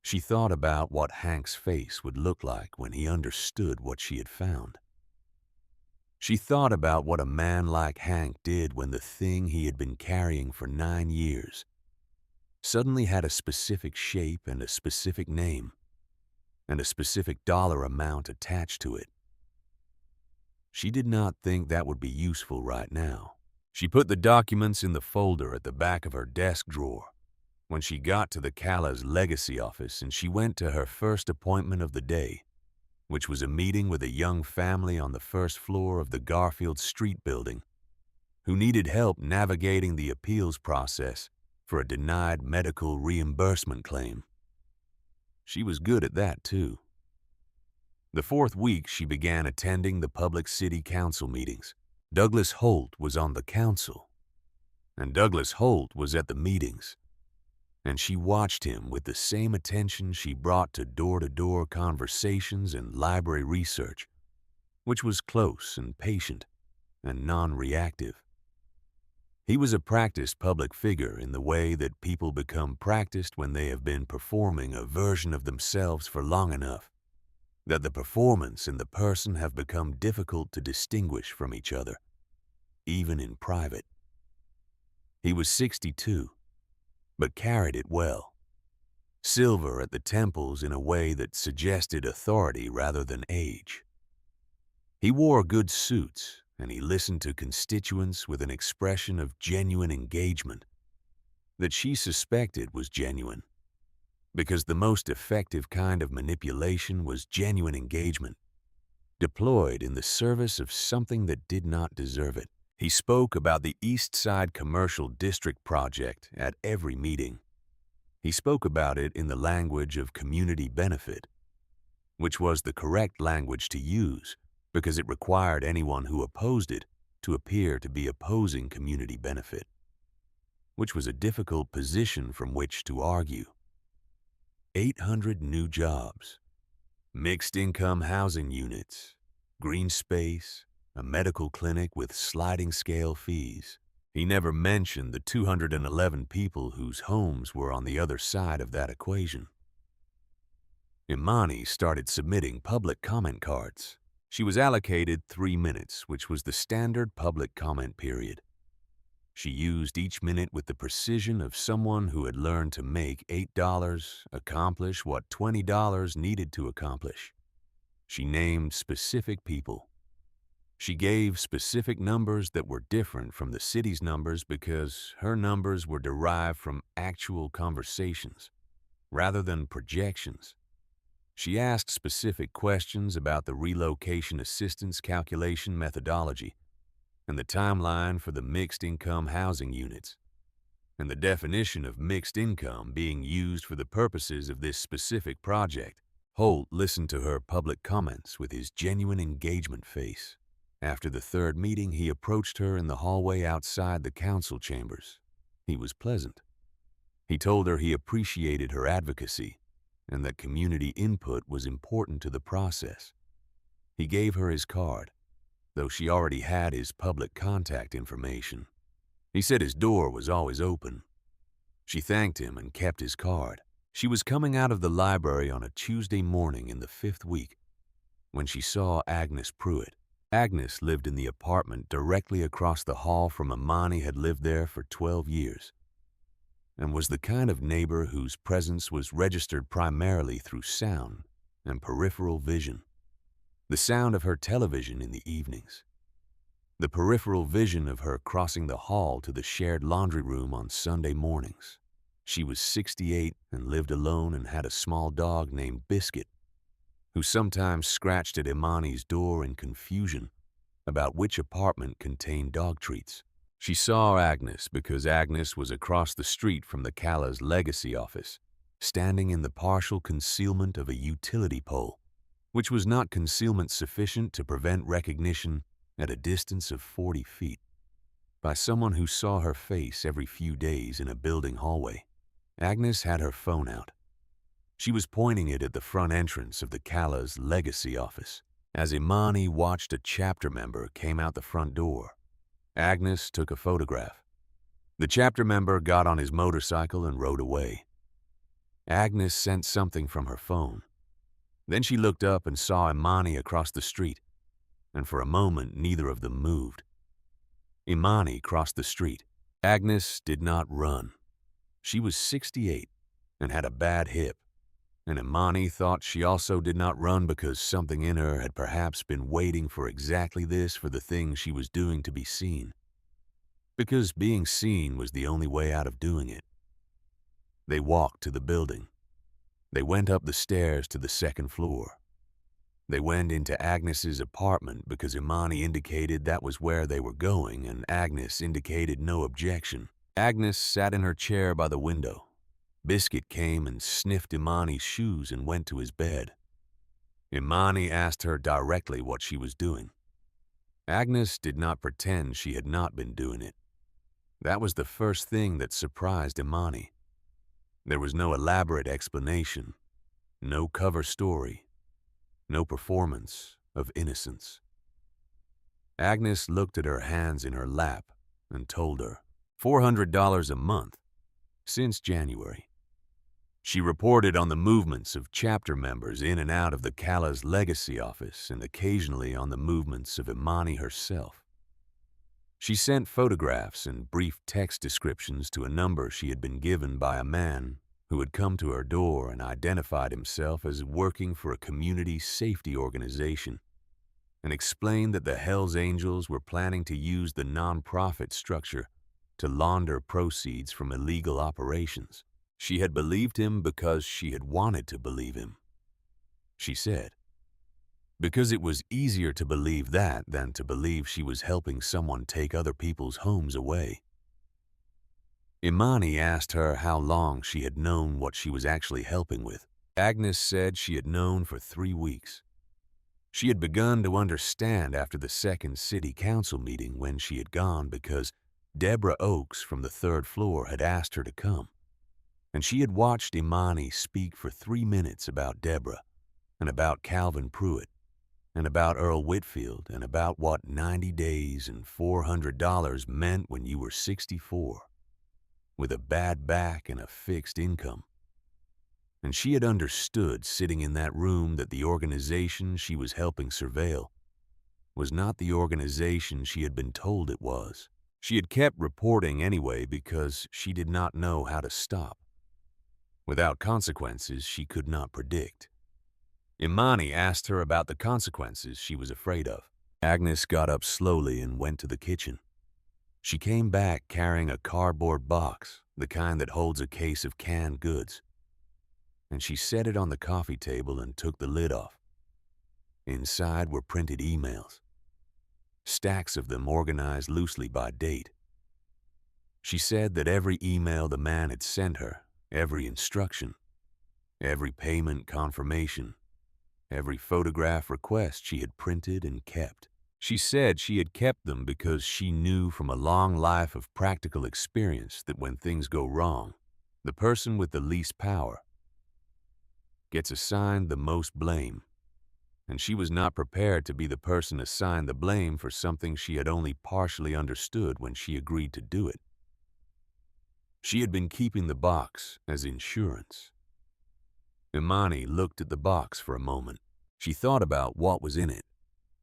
She thought about what Hank's face would look like when he understood what she had found. She thought about what a man like Hank did when the thing he had been carrying for 9 years suddenly had a specific shape and a specific name, and a specific dollar amount attached to it. She did not think that would be useful right now. She put the documents in the folder at the back of her desk drawer when she got to the Cala's legacy office, and she went to her first appointment of the day, which was a meeting with a young family on the first floor of the Garfield Street building who needed help navigating the appeals process for a denied medical reimbursement claim. She was good at that, too. The 4th week, she began attending the public city council meetings. Douglas Holt was on the council, and Douglas Holt was at the meetings, and she watched him with the same attention she brought to door-to-door conversations and library research, which was close and patient and non-reactive. He was a practiced public figure in the way that people become practiced when they have been performing a version of themselves for long enough, that the performance and the person have become difficult to distinguish from each other, even in private. He was 62, but carried it well. Silver at the temples in a way that suggested authority rather than age. He wore good suits, and he listened to constituents with an expression of genuine engagement that she suspected was genuine, because the most effective kind of manipulation was genuine engagement, deployed in the service of something that did not deserve it. He spoke about the East Side Commercial District project at every meeting. He spoke about it in the language of community benefit, which was the correct language to use because it required anyone who opposed it to appear to be opposing community benefit, which was a difficult position from which to argue. 800 new jobs, mixed-income housing units, green space, a medical clinic with sliding scale fees. He never mentioned the 211 people whose homes were on the other side of that equation. Imani started submitting public comment cards. She was allocated 3 minutes, which was the standard public comment period. She used each minute with the precision of someone who had learned to make $8 accomplish what $20 needed to accomplish. She named specific people. She gave specific numbers that were different from the city's numbers because her numbers were derived from actual conversations rather than projections. She asked specific questions about the relocation assistance calculation methodology and the timeline for the mixed-income housing units, and the definition of mixed income being used for the purposes of this specific project. Holt listened to her public comments with his genuine engagement face. After the third meeting, he approached her in the hallway outside the council chambers. He was pleasant. He told her he appreciated her advocacy and that community input was important to the process. He gave her his card, though she already had his public contact information. He said his door was always open. She thanked him and kept his card. She was coming out of the library on a Tuesday morning in the 5th week when she saw Agnes Pruitt. Agnes lived in the apartment directly across the hall from Imani had lived there for 12 years and was the kind of neighbor whose presence was registered primarily through sound and peripheral vision. The sound of her television in the evenings. The peripheral vision of her crossing the hall to the shared laundry room on Sunday mornings. She was 68 and lived alone and had a small dog named Biscuit, who sometimes scratched at Imani's door in confusion about which apartment contained dog treats. She saw Agnes because Agnes was across the street from the Callas Legacy office, standing in the partial concealment of a utility pole, which was not concealment sufficient to prevent recognition at a distance of 40 feet by someone who saw her face every few days in a building hallway. Agnes had her phone out. She was pointing it at the front entrance of the Callas Legacy office. As Imani watched a chapter member came out the front door, Agnes took a photograph. The chapter member got on his motorcycle and rode away. Agnes sent something from her phone. Then she looked up and saw Imani across the street, and for a moment neither of them moved. Imani crossed the street. Agnes did not run. She was 68 and had a bad hip, and Imani thought she also did not run because something in her had perhaps been waiting for exactly this for the thing she was doing to be seen. Because being seen was the only way out of doing it. They walked to the building. They went up the stairs to the 2nd floor. They went into Agnes's apartment because Imani indicated that was where they were going, and Agnes indicated no objection. Agnes sat in her chair by the window. Biscuit came and sniffed Imani's shoes and went to his bed. Imani asked her directly what she was doing. Agnes did not pretend she had not been doing it. That was the first thing that surprised Imani. There was no elaborate explanation, no cover story, no performance of innocence. Agnes looked at her hands in her lap and told her, $400 a month since January. She reported on the movements of chapter members in and out of the Kala's legacy office and occasionally on the movements of Imani herself. She sent photographs and brief text descriptions to a number she had been given by a man who had come to her door and identified himself as working for a community safety organization, and explained that the Hells Angels were planning to use the nonprofit structure to launder proceeds from illegal operations. She had believed him because she had wanted to believe him. She said, because it was easier to believe that than to believe she was helping someone take other people's homes away. Imani asked her how long she had known what she was actually helping with. Agnes said she had known for 3 weeks. She had begun to understand after the second city council meeting when she had gone because Deborah Oakes from the 3rd floor had asked her to come. And she had watched Imani speak for 3 minutes about Deborah and about Calvin Pruitt and about Earl Whitfield and about what 90 days and $400 meant when you were 64, with a bad back and a fixed income. And she had understood sitting in that room that the organization she was helping surveil was not the organization she had been told it was. She had kept reporting anyway because she did not know how to stop. Without consequences she could not predict. Imani asked her about the consequences she was afraid of. Agnes got up slowly and went to the kitchen. She came back carrying a cardboard box, the kind that holds a case of canned goods, and she set it on the coffee table and took the lid off. Inside were printed emails, stacks of them organized loosely by date. She said that every email the man had sent her, every instruction, every payment confirmation, every photograph request she had printed and kept. She said she had kept them because she knew from a long life of practical experience that when things go wrong, the person with the least power gets assigned the most blame, and she was not prepared to be the person assigned the blame for something she had only partially understood when she agreed to do it. She had been keeping the box as insurance. Imani looked at the box for a moment. She thought about what was in it.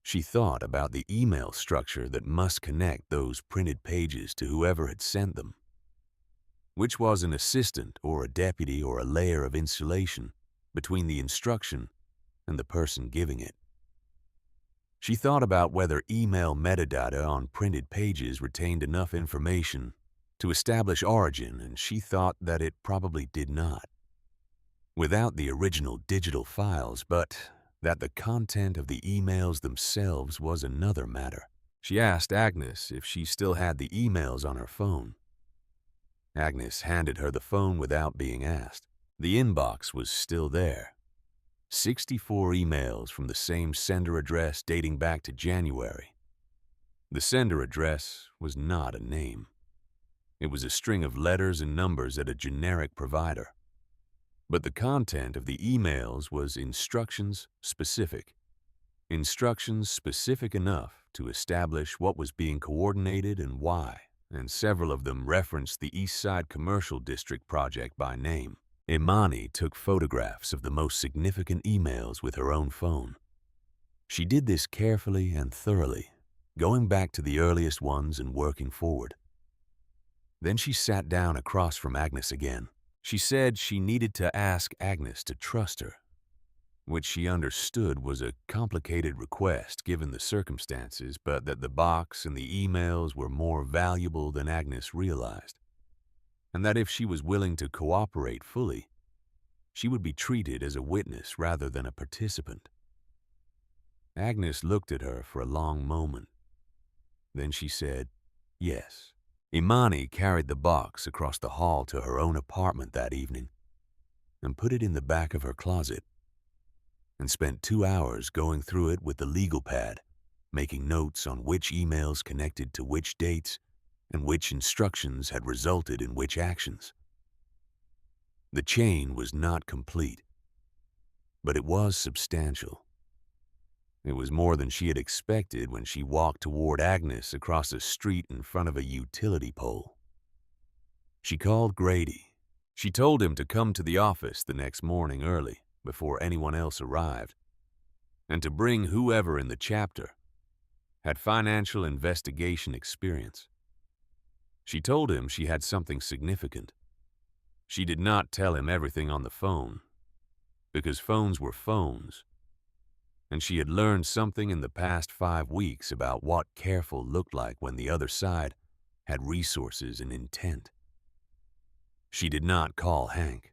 She thought about the email structure that must connect those printed pages to whoever had sent them, which was an assistant or a deputy or a layer of insulation between the instruction and the person giving it. She thought about whether email metadata on printed pages retained enough information to establish origin, and she thought that it probably did not, without the original digital files, but that the content of the emails themselves was another matter. She asked Agnes if she still had the emails on her phone. Agnes handed her the phone without being asked. The inbox was still there. 64 emails from the same sender address dating back to January. The sender address was not a name. It was a string of letters and numbers at a generic provider. But the content of the emails was instructions specific enough to establish what was being coordinated and why, and several of them referenced the East Side Commercial District project by name. Imani took photographs of the most significant emails with her own phone. She did this carefully and thoroughly, going back to the earliest ones and working forward. Then she sat down across from Agnes again. She said she needed to ask Agnes to trust her, which she understood was a complicated request given the circumstances, but that the box and the emails were more valuable than Agnes realized, and that if she was willing to cooperate fully, she would be treated as a witness rather than a participant. Agnes looked at her for a long moment. Then she said, yes. Imani carried the box across the hall to her own apartment that evening and put it in the back of her closet, and spent 2 hours going through it with the legal pad, making notes on which emails connected to which dates and which instructions had resulted in which actions. The chain was not complete, but it was substantial. It was more than she had expected when she walked toward Agnes across a street in front of a utility pole. She called Grady. She told him to come to the office the next morning early, before anyone else arrived, and to bring whoever in the chapter had financial investigation experience. She told him she had something significant. She did not tell him everything on the phone, because phones were phones, and she had learned something in the past 5 weeks about what careful looked like when the other side had resources and intent. She did not call Hank.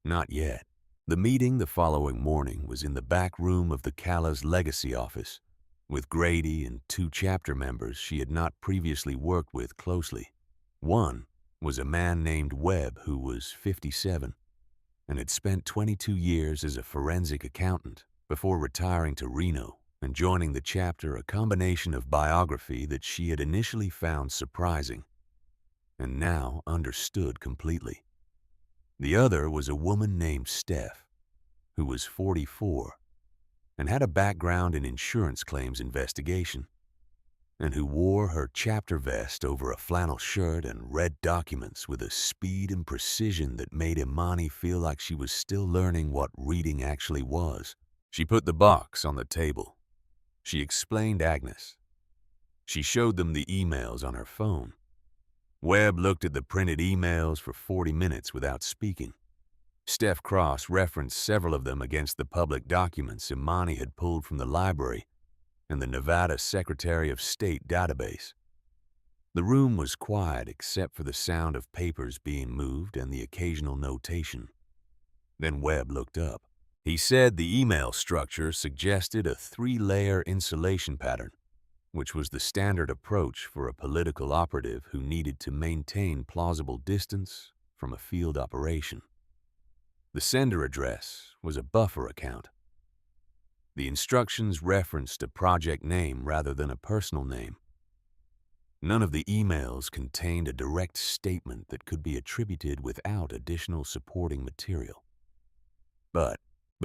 Not yet. The meeting the following morning was in the back room of the Callas Legacy office, with Grady and 2 chapter members she had not previously worked with closely. One was a man named Webb, who was 57 and had spent 22 years as a forensic accountant before retiring to Reno and joining the chapter, a combination of biography that she had initially found surprising and now understood completely. The other was a woman named Steph, who was 44 and had a background in insurance claims investigation, and who wore her chapter vest over a flannel shirt and read documents with a speed and precision that made Imani feel like she was still learning what reading actually was. She put the box on the table. She explained Agnes. She showed them the emails on her phone. Webb looked at the printed emails for 40 minutes without speaking. Steph cross-referenced several of them against the public documents Imani had pulled from the library and the Nevada Secretary of State database. The room was quiet except for the sound of papers being moved and the occasional notation. Then Webb looked up. He said the email structure suggested a 3-layer insulation pattern, which was the standard approach for a political operative who needed to maintain plausible distance from a field operation. The sender address was a buffer account. The instructions referenced a project name rather than a personal name. None of the emails contained a direct statement that could be attributed without additional supporting material. But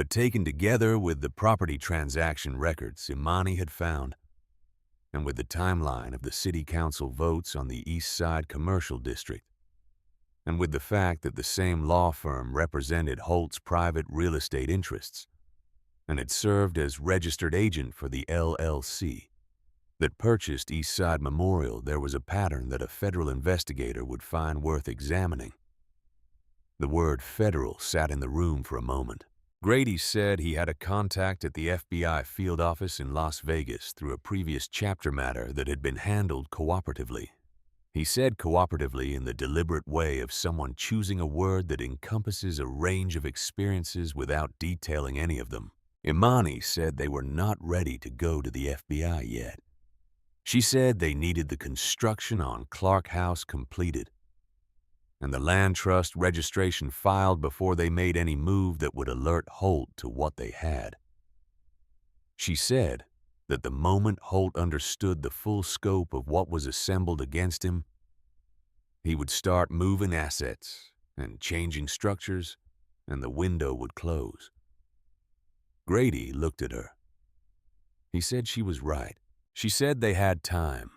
taken together with the property transaction records Imani had found, and with the timeline of the city council votes on the East Side Commercial District, and with the fact that the same law firm represented Holt's private real estate interests and had served as registered agent for the LLC that purchased East Side Memorial, there was a pattern that a federal investigator would find worth examining. The word federal sat in the room for a moment. Grady said he had a contact at the FBI field office in Las Vegas through a previous chapter matter that had been handled cooperatively. He said cooperatively in the deliberate way of someone choosing a word that encompasses a range of experiences without detailing any of them. Imani said they were not ready to go to the FBI yet. She said they needed the construction on Clark House completed and the land trust registration filed before they made any move that would alert Holt to what they had. She said that the moment Holt understood the full scope of what was assembled against him, he would start moving assets and changing structures, and the window would close. Grady looked at her. He said she was right. She said they had time.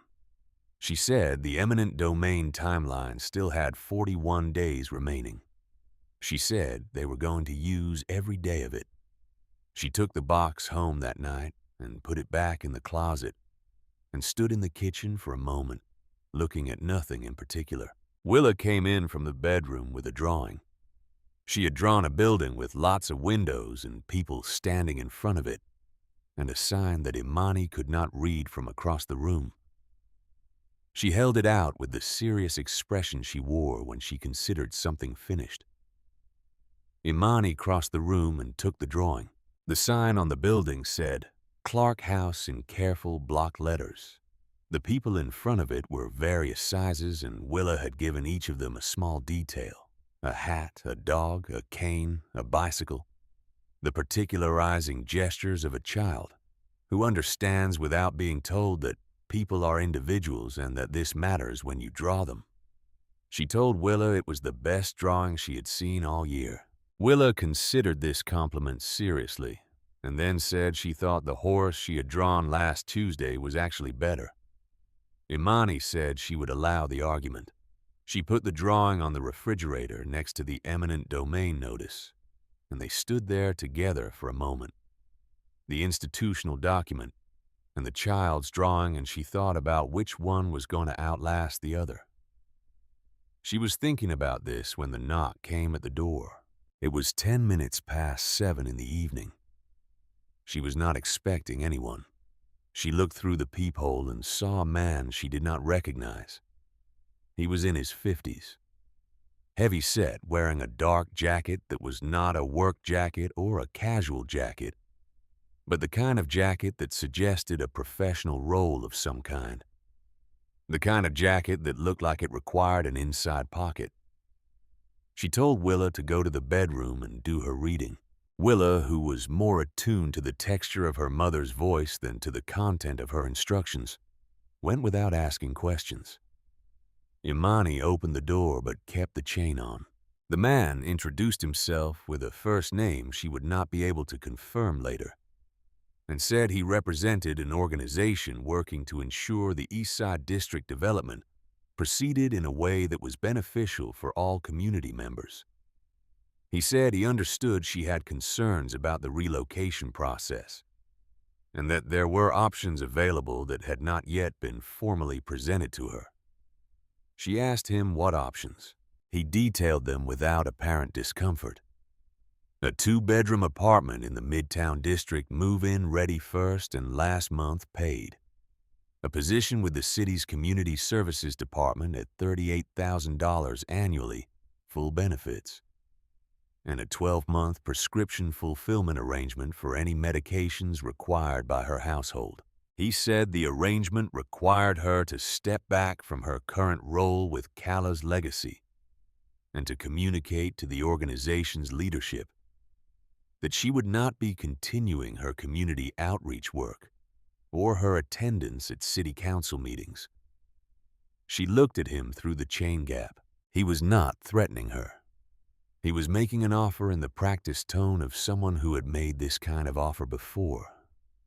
She said the eminent domain timeline still had 41 days remaining. She said they were going to use every day of it. She took the box home that night and put it back in the closet and stood in the kitchen for a moment, looking at nothing in particular. Willa came in from the bedroom with a drawing. She had drawn a building with lots of windows and people standing in front of it, and a sign that Imani could not read from across the room. She held it out with the serious expression she wore when she considered something finished. Imani crossed the room and took the drawing. The sign on the building said, Clark House in careful block letters. The people in front of it were various sizes, and Willa had given each of them a small detail: a hat, a dog, a cane, a bicycle. The particularizing gestures of a child who understands without being told that people are individuals and that this matters when you draw them. She told Willa it was the best drawing she had seen all year. Willa considered this compliment seriously, and then said she thought the horse she had drawn last Tuesday was actually better. Imani said she would allow the argument. She put the drawing on the refrigerator next to the eminent domain notice, and they stood there together for a moment. The institutional document and the child's drawing, and she thought about which one was going to outlast the other. She was thinking about this when the knock came at the door. It was 10 minutes past 7 in the evening. She was not expecting anyone. She looked through the peephole and saw a man she did not recognize. He was in his 50s, heavy-set, wearing a dark jacket that was not a work jacket or a casual jacket, but the kind of jacket that suggested a professional role of some kind. The kind of jacket that looked like it required an inside pocket. She told Willa to go to the bedroom and do her reading. Willa, who was more attuned to the texture of her mother's voice than to the content of her instructions, went without asking questions. Imani opened the door but kept the chain on. The man introduced himself with a first name she would not be able to confirm later, and said he represented an organization working to ensure the Eastside District development proceeded in a way that was beneficial for all community members. He said he understood she had concerns about the relocation process, and that there were options available that had not yet been formally presented to her. She asked him what options. He detailed them without apparent discomfort. A 2-bedroom apartment in the Midtown District, move-in ready first and last month paid. A position with the city's Community Services Department at $38,000 annually, full benefits. And a 12-month prescription fulfillment arrangement for any medications required by her household. He said the arrangement required her to step back from her current role with Kala's legacy and to communicate to the organization's leadership that she would not be continuing her community outreach work or her attendance at city council meetings. She looked at him through the chain gap. He was not threatening her. He was making an offer in the practiced tone of someone who had made this kind of offer before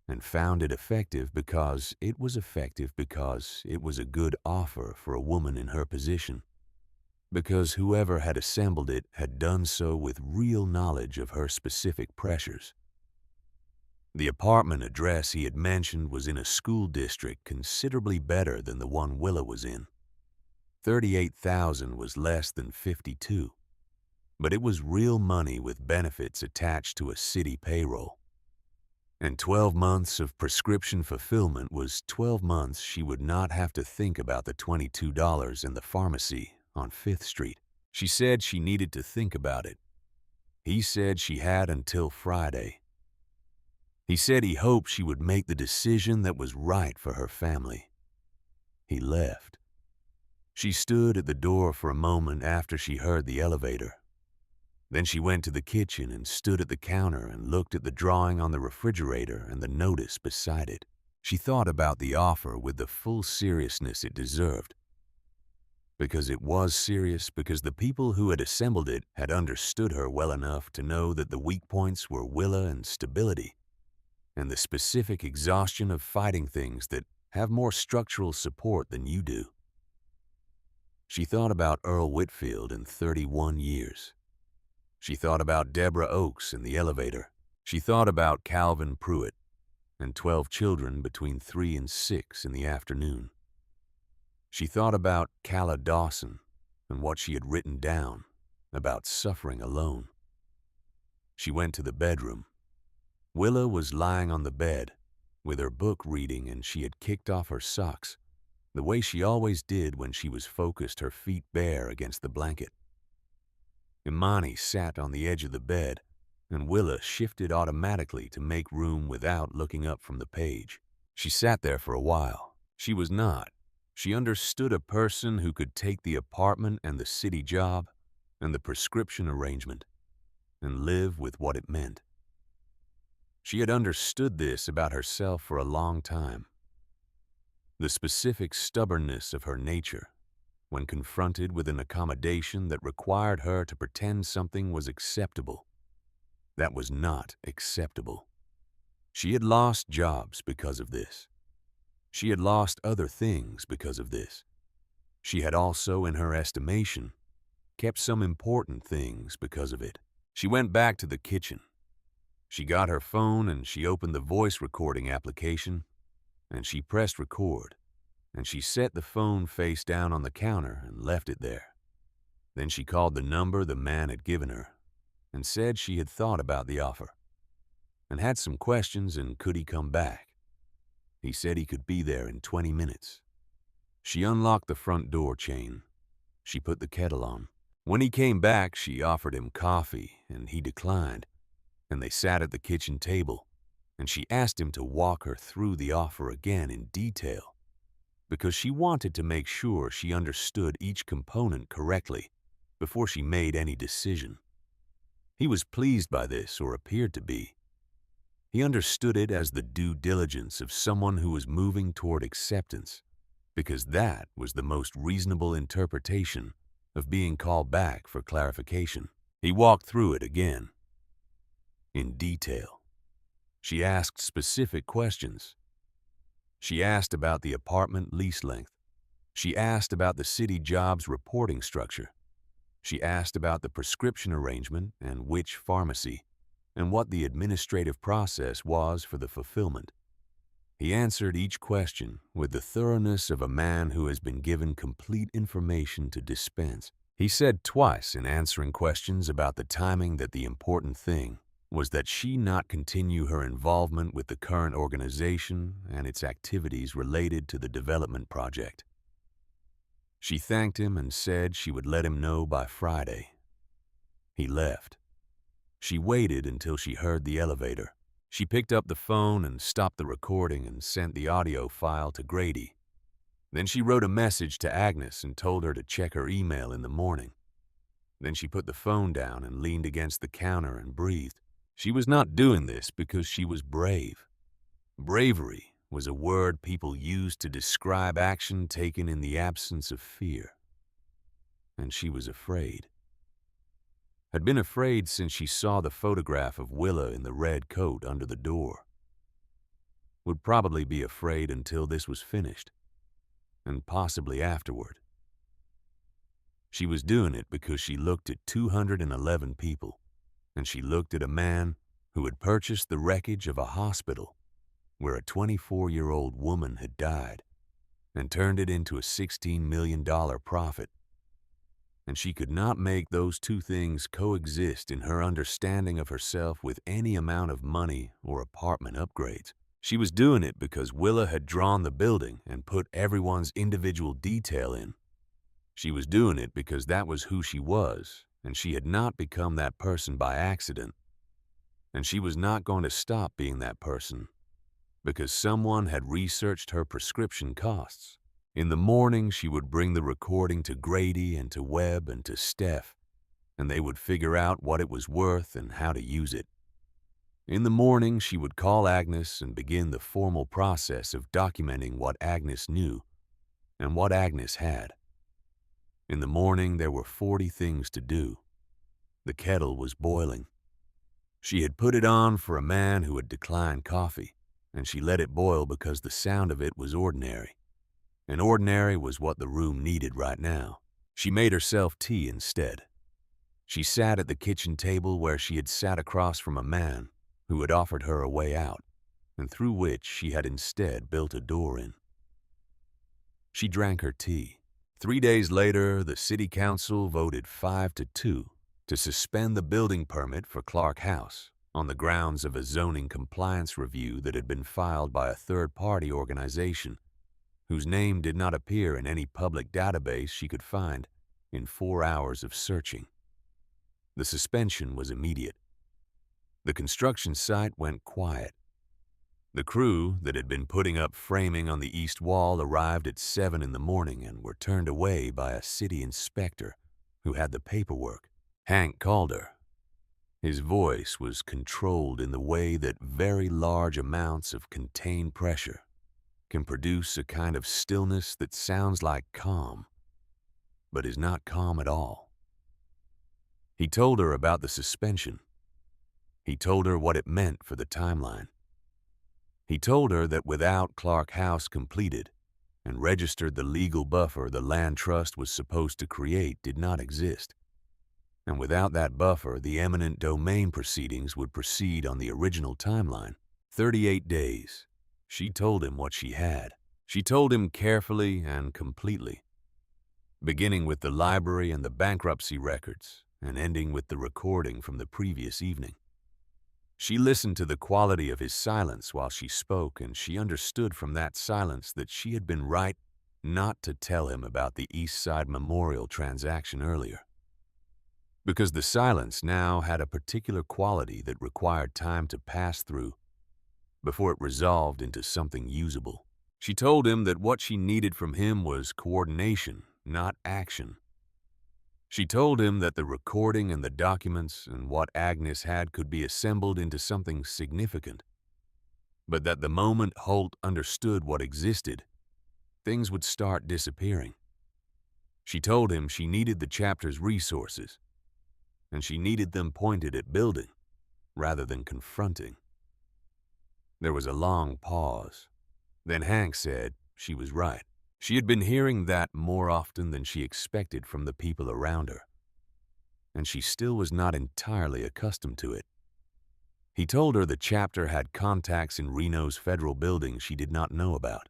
and found it effective because it was a good offer for a woman in her position, because whoever had assembled it had done so with real knowledge of her specific pressures. The apartment address he had mentioned was in a school district considerably better than the one Willa was in. $38,000 was less than $52,000, but it was real money with benefits attached to a city payroll. And 12 months of prescription fulfillment was 12 months she would not have to think about the $22 in the pharmacy on 5th Street. She said she needed to think about it. He said she had until Friday. He said he hoped she would make the decision that was right for her family. He left. She stood at the door for a moment after she heard the elevator. Then she went to the kitchen and stood at the counter and looked at the drawing on the refrigerator and the notice beside it. She thought about the offer with the full seriousness it deserved. Because it was serious, because the people who had assembled it had understood her well enough to know that the weak points were Willa and stability, and the specific exhaustion of fighting things that have more structural support than you do. She thought about Earl Whitfield in 31 years. She thought about Deborah Oakes in the elevator. She thought about Calvin Pruitt and 12 children between 3 and 6 in the afternoon. She thought about Calla Dawson and what she had written down about suffering alone. She went to the bedroom. Willa was lying on the bed with her book reading, and she had kicked off her socks, the way she always did when she was focused, her feet bare against the blanket. Imani sat on the edge of the bed, and Willa shifted automatically to make room without looking up from the page. She sat there for a while. She was not. She understood a person who could take the apartment and the city job and the prescription arrangement and live with what it meant. She had understood this about herself for a long time. The specific stubbornness of her nature when confronted with an accommodation that required her to pretend something was acceptable. That was not acceptable. She had lost jobs because of this. She had lost other things because of this. She had also, in her estimation, kept some important things because of it. She went back to the kitchen. She got her phone and she opened the voice recording application and she pressed record and she set the phone face down on the counter and left it there. Then she called the number the man had given her and said she had thought about the offer and had some questions and could he come back. He said he could be there in 20 minutes. She unlocked the front door chain. She put the kettle on. When he came back, she offered him coffee and he declined, and they sat at the kitchen table and she asked him to walk her through the offer again in detail because she wanted to make sure she understood each component correctly before she made any decision. He was pleased by this, or appeared to be. He understood it as the due diligence of someone who was moving toward acceptance, because that was the most reasonable interpretation of being called back for clarification. He walked through it again, in detail. She asked specific questions. She asked about the apartment lease length. She asked about the city jobs reporting structure. She asked about the prescription arrangement and which pharmacy, and what the administrative process was for the fulfillment. He answered each question with the thoroughness of a man who has been given complete information to dispense. He said twice in answering questions about the timing that the important thing was that she not continue her involvement with the current organization and its activities related to the development project. She thanked him and said she would let him know by Friday. He left. She waited until she heard the elevator. She picked up the phone and stopped the recording and sent the audio file to Grady. Then she wrote a message to Agnes and told her to check her email in the morning. Then she put the phone down and leaned against the counter and breathed. She was not doing this because she was brave. Bravery was a word people used to describe action taken in the absence of fear. And she was afraid. Had been afraid since she saw the photograph of Willa in the red coat under the door. Would probably be afraid until this was finished, and possibly afterward. She was doing it because she looked at 211 people, and she looked at a man who had purchased the wreckage of a hospital where a 24-year-old woman had died and turned it into a $16 million profit. And she could not make those two things coexist in her understanding of herself with any amount of money or apartment upgrades. She was doing it because Willa had drawn the building and put everyone's individual detail in. She was doing it because that was who she was, and she had not become that person by accident. And she was not going to stop being that person because someone had researched her prescription costs. In the morning, she would bring the recording to Grady and to Webb and to Steph, and they would figure out what it was worth and how to use it. In the morning, she would call Agnes and begin the formal process of documenting what Agnes knew and what Agnes had. In the morning, there were 40 things to do. The kettle was boiling. She had put it on for a man who had declined coffee, and she let it boil because the sound of it was ordinary. And ordinary was what the room needed right now. She made herself tea instead. She sat at the kitchen table where she had sat across from a man who had offered her a way out, and through which she had instead built a door in. She drank her tea. 3 days later, the city council voted 5-2 to suspend the building permit for Clark House on the grounds of a zoning compliance review that had been filed by a third-party organization whose name did not appear in any public database she could find in 4 hours of searching. The suspension was immediate. The construction site went quiet. The crew that had been putting up framing on the east wall arrived at 7 in the morning and were turned away by a city inspector who had the paperwork. Hank called her. His voice was controlled in the way that very large amounts of contained pressure can produce a kind of stillness that sounds like calm, but is not calm at all. He told her about the suspension. He told her what it meant for the timeline. He told her that without Clark House completed, and registered the legal buffer the land trust was supposed to create did not exist. And without that buffer, the eminent domain proceedings would proceed on the original timeline. 38 days. She told him what she had. She told him carefully and completely, beginning with the library and the bankruptcy records, and ending with the recording from the previous evening. She listened to the quality of his silence while she spoke, and she understood from that silence that she had been right not to tell him about the East Side Memorial transaction earlier. Because the silence now had a particular quality that required time to pass through before it resolved into something usable. She told him that what she needed from him was coordination, not action. She told him that the recording and the documents and what Agnes had could be assembled into something significant, but that the moment Holt understood what existed, things would start disappearing. She told him she needed the chapter's resources, and she needed them pointed at building rather than confronting. There was a long pause. Then Hank said she was right. She had been hearing that more often than she expected from the people around her, and she still was not entirely accustomed to it. He told her the chapter had contacts in Reno's federal building she did not know about.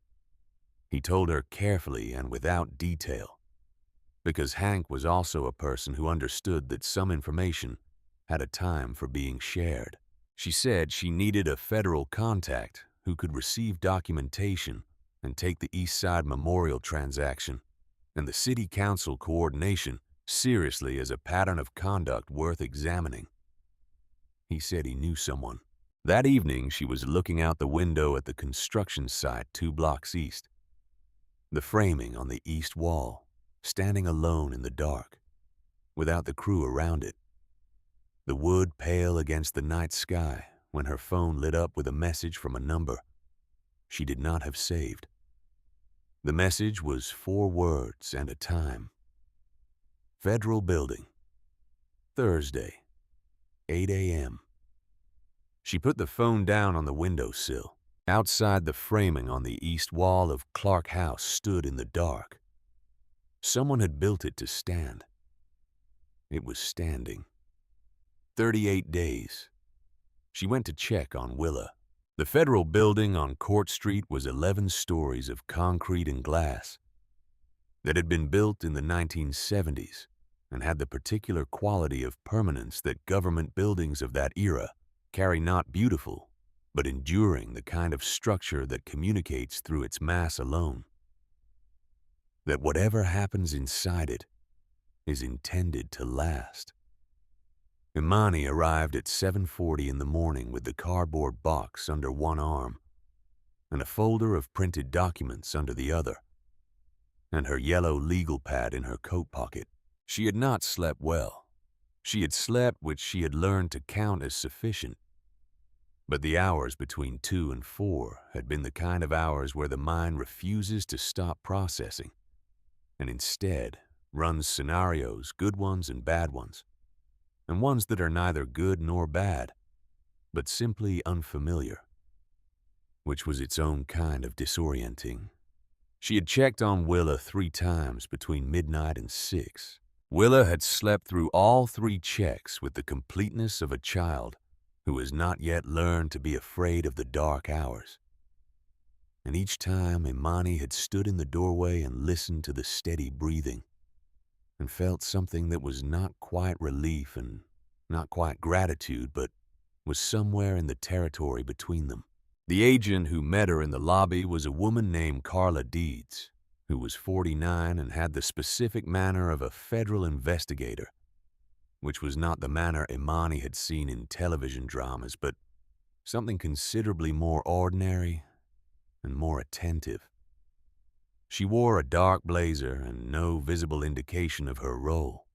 He told her carefully and without detail, because Hank was also a person who understood that some information had a time for being shared. She said she needed a federal contact who could receive documentation and take the East Side Memorial transaction and the city council coordination seriously as a pattern of conduct worth examining. He said he knew someone. That evening, she was looking out the window at the construction site 2 blocks east. The framing on the east wall, standing alone in the dark, without the crew around it. The wood pale against the night sky when her phone lit up with a message from a number she did not have saved. The message was 4 words and a time. Federal Building, Thursday, 8 a.m. She put the phone down on the windowsill. Outside, the framing on the east wall of Clark House stood in the dark. Someone had built it to stand. It was standing. 38 days. She went to check on Willa. The federal building on Court Street was 11 stories of concrete and glass that had been built in the 1970s and had the particular quality of permanence that government buildings of that era carry, not beautiful, but enduring, the kind of structure that communicates through its mass alone. That whatever happens inside it is intended to last. Imani arrived at 7:40 in the morning with the cardboard box under one arm and a folder of printed documents under the other, and her yellow legal pad in her coat pocket. She had not slept well. She had slept which she had learned to count as sufficient. But the hours between 2 and 4 had been the kind of hours where the mind refuses to stop processing and instead runs scenarios, good ones and bad ones, and ones that are neither good nor bad, but simply unfamiliar, which was its own kind of disorienting. She had checked on Willa 3 times between midnight and 6. Willa had slept through all 3 checks with the completeness of a child who has not yet learned to be afraid of the dark hours. And each time Imani had stood in the doorway and listened to the steady breathing and felt something that was not quite relief and not quite gratitude, but was somewhere in the territory between them. The agent who met her in the lobby was a woman named Carla Deeds, who was 49 and had the specific manner of a federal investigator, which was not the manner Imani had seen in television dramas, but something considerably more ordinary and more attentive. She wore a dark blazer and no visible indication of her role,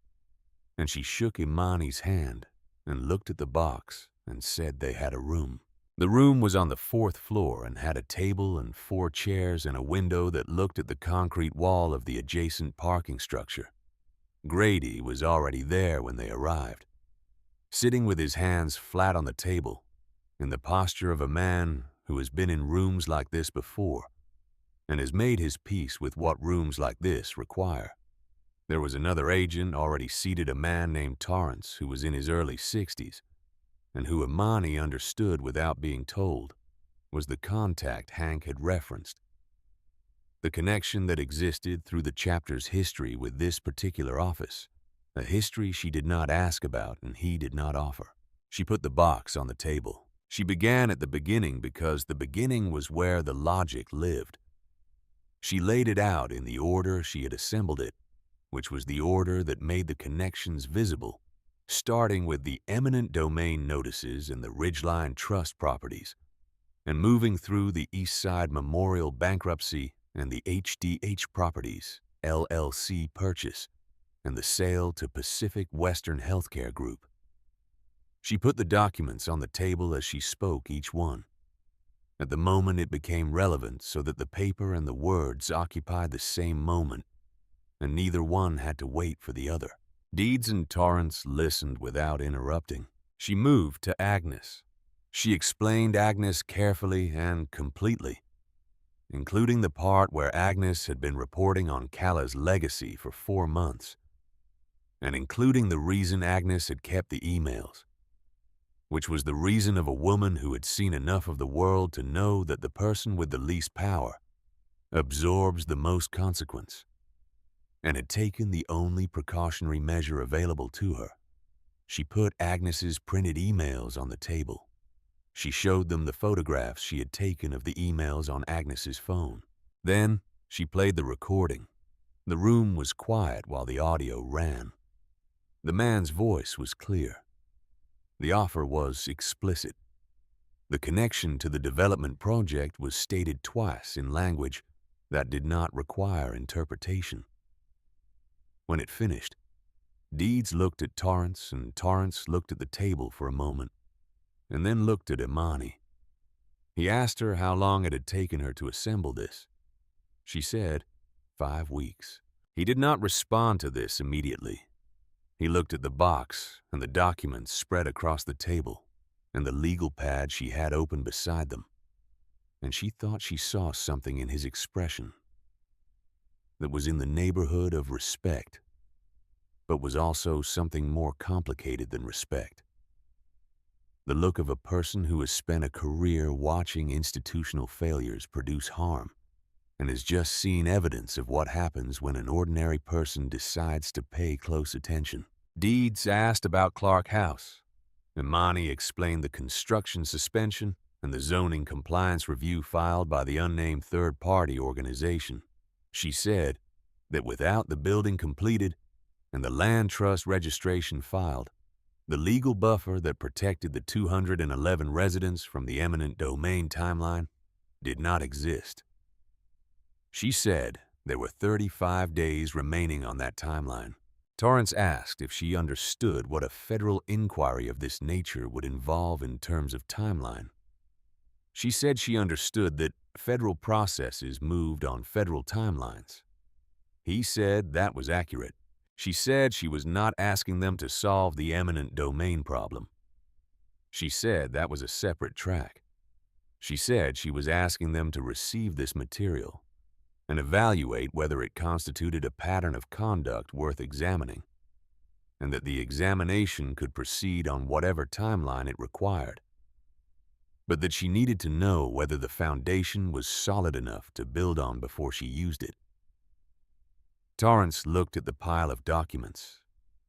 and she shook Imani's hand and looked at the box and said they had a room. The room was on the 4th floor and had a table and 4 chairs and a window that looked at the concrete wall of the adjacent parking structure. Grady was already there when they arrived, sitting with his hands flat on the table, in the posture of a man who has been in rooms like this before, and has made his peace with what rooms like this require. There was another agent already seated, a man named Torrance, who was in his early 60s, and who Imani understood without being told was the contact Hank had referenced. The connection that existed through the chapter's history with this particular office, a history she did not ask about and he did not offer. She put the box on the table. She began at the beginning because the beginning was where the logic lived. She laid it out in the order she had assembled it, which was the order that made the connections visible, starting with the eminent domain notices and the Ridgeline Trust properties, and moving through the Eastside Memorial bankruptcy and the HDH Properties, LLC purchase, and the sale to Pacific Western Healthcare Group. She put the documents on the table as she spoke each one. At the moment it became relevant so that the paper and the words occupied the same moment, and neither one had to wait for the other. Deeds and Torrance listened without interrupting. She moved to Agnes. She explained Agnes carefully and completely, including the part where Agnes had been reporting on Calla's legacy for 4 months, and including the reason Agnes had kept the emails, which was the reason of a woman who had seen enough of the world to know that the person with the least power absorbs the most consequence, and had taken the only precautionary measure available to her. She put Agnes's printed emails on the table. She showed them the photographs she had taken of the emails on Agnes's phone. Then she played the recording. The room was quiet while the audio ran. The man's voice was clear. The offer was explicit. The connection to the development project was stated twice in language that did not require interpretation. When it finished, Deeds looked at Torrance, and Torrance looked at the table for a moment, and then looked at Imani. He asked her how long it had taken her to assemble this. She said, 5 weeks. He did not respond to this immediately. He looked at the box and the documents spread across the table and the legal pad she had open beside them, and she thought she saw something in his expression that was in the neighborhood of respect, but was also something more complicated than respect. The look of a person who has spent a career watching institutional failures produce harm and has just seen evidence of what happens when an ordinary person decides to pay close attention. Deeds asked about Clark House. Imani explained the construction suspension and the zoning compliance review filed by the unnamed third-party organization. She said that without the building completed and the land trust registration filed, the legal buffer that protected the 211 residents from the eminent domain timeline did not exist. She said there were 35 days remaining on that timeline. Torrance asked if she understood what a federal inquiry of this nature would involve in terms of timeline. She said she understood that federal processes moved on federal timelines. He said that was accurate. She said she was not asking them to solve the eminent domain problem. She said that was a separate track. She said she was asking them to receive this material and evaluate whether it constituted a pattern of conduct worth examining, and that the examination could proceed on whatever timeline it required, but that she needed to know whether the foundation was solid enough to build on before she used it. Torrance looked at the pile of documents.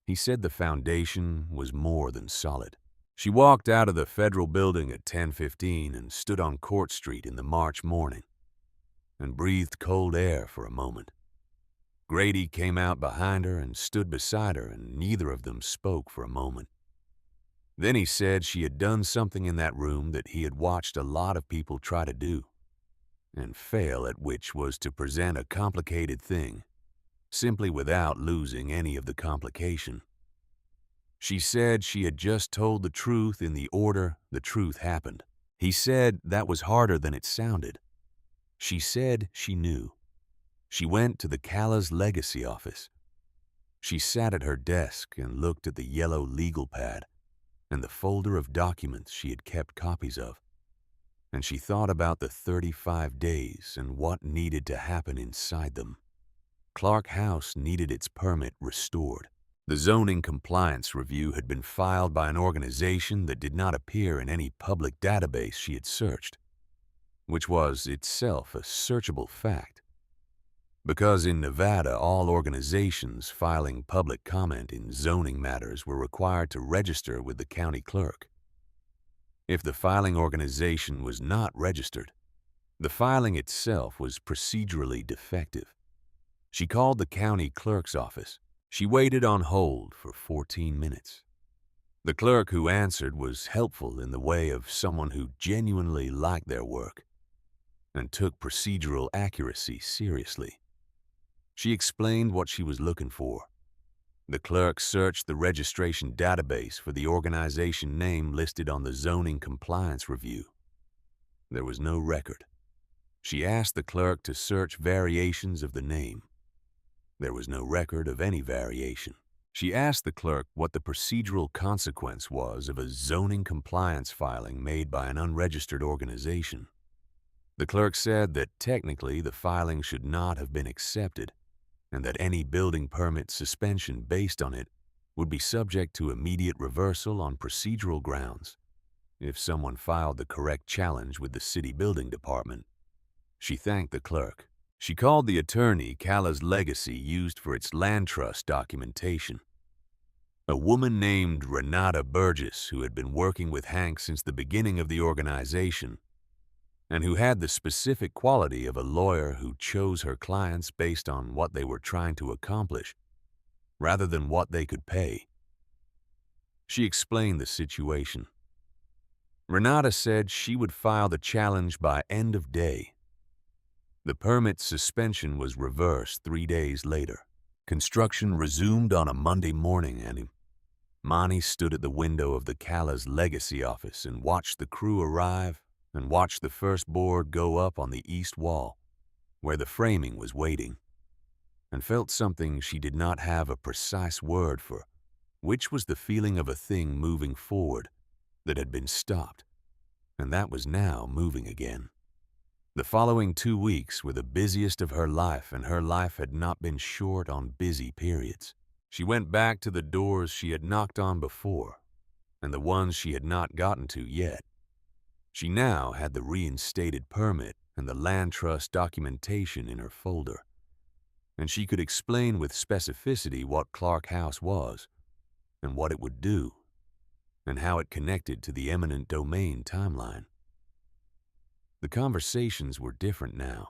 He said the foundation was more than solid. She walked out of the federal building at 10:15 and stood on Court Street in the March morning and breathed cold air for a moment. Grady came out behind her and stood beside her, and neither of them spoke for a moment. Then he said she had done something in that room that he had watched a lot of people try to do and fail at, which was to present a complicated thing simply without losing any of the complication. She said she had just told the truth in the order the truth happened. He said that was harder than it sounded. She said she knew. She went to the Calla's legacy office. She sat at her desk and looked at the yellow legal pad and the folder of documents she had kept copies of. and she thought about the 35 days and what needed to happen inside them. Clark House needed its permit restored. The zoning compliance review had been filed by an organization that did not appear in any public database she had searched, which was itself a searchable fact. Because in Nevada, all organizations filing public comment in zoning matters were required to register with the county clerk. If the filing organization was not registered, the filing itself was procedurally defective. She called the county clerk's office. She waited on hold for 14 minutes. The clerk who answered was helpful in the way of someone who genuinely liked their work and took procedural accuracy seriously. She explained what she was looking for. The clerk searched the registration database for the organization name listed on the zoning compliance review. There was no record. She asked the clerk to search variations of the name. There was no record of any variation. She asked the clerk what the procedural consequence was of a zoning compliance filing made by an unregistered organization. The clerk said that technically the filing should not have been accepted, and that any building permit suspension based on it would be subject to immediate reversal on procedural grounds if someone filed the correct challenge with the city building department. She thanked the clerk. She called the attorney Cala's Legacy used for its land trust documentation. A woman named Renata Burgess, who had been working with Hank since the beginning of the organization, and who had the specific quality of a lawyer who chose her clients based on what they were trying to accomplish, rather than what they could pay. She explained the situation. Renata said she would file the challenge by end of day. The permit suspension was reversed 3 days later. Construction resumed on a Monday morning, and Imani stood at the window of the Cala's Legacy office and watched the crew arrive and watched the first board go up on the east wall, where the framing was waiting, and felt something she did not have a precise word for, which was the feeling of a thing moving forward that had been stopped, and that was now moving again. The following 2 weeks were the busiest of her life, and her life had not been short on busy periods. She went back to the doors she had knocked on before, and the ones she had not gotten to yet. She now had the reinstated permit and the land trust documentation in her folder, and she could explain with specificity what Clark House was, and what it would do, and how it connected to the eminent domain timeline. The conversations were different now.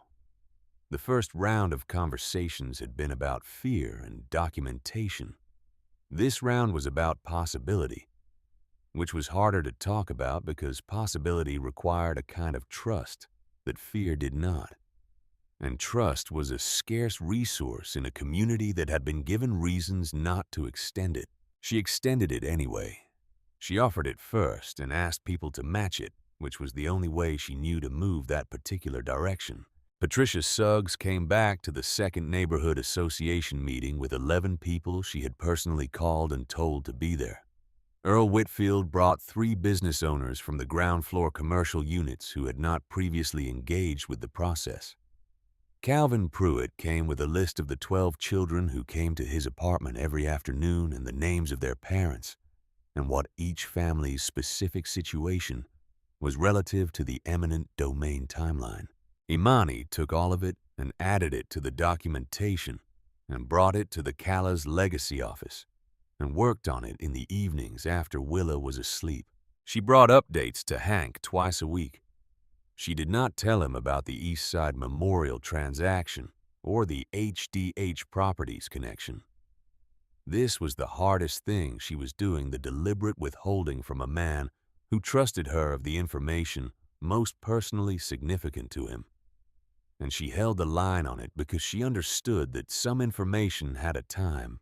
The first round of conversations had been about fear and documentation. This round was about possibility, which was harder to talk about because possibility required a kind of trust that fear did not. And trust was a scarce resource in a community that had been given reasons not to extend it. She extended it anyway. She offered it first and asked people to match it, which was the only way she knew to move that particular direction. Patricia Suggs came back to the Second Neighborhood Association meeting with 11 people she had personally called and told to be there. Earl Whitfield brought 3 business owners from the ground floor commercial units who had not previously engaged with the process. Calvin Pruitt came with a list of the 12 children who came to his apartment every afternoon and the names of their parents, and what each family's specific situation was relative to the eminent domain timeline. Imani took all of it and added it to the documentation and brought it to the Cala's Legacy office and worked on it in the evenings after Willa was asleep. She brought updates to Hank twice a week. She did not tell him about the East Side Memorial transaction or the HDH Properties connection. This was the hardest thing she was doing, the deliberate withholding from a man who trusted her of the information most personally significant to him. And she held the line on it because she understood that some information had a time,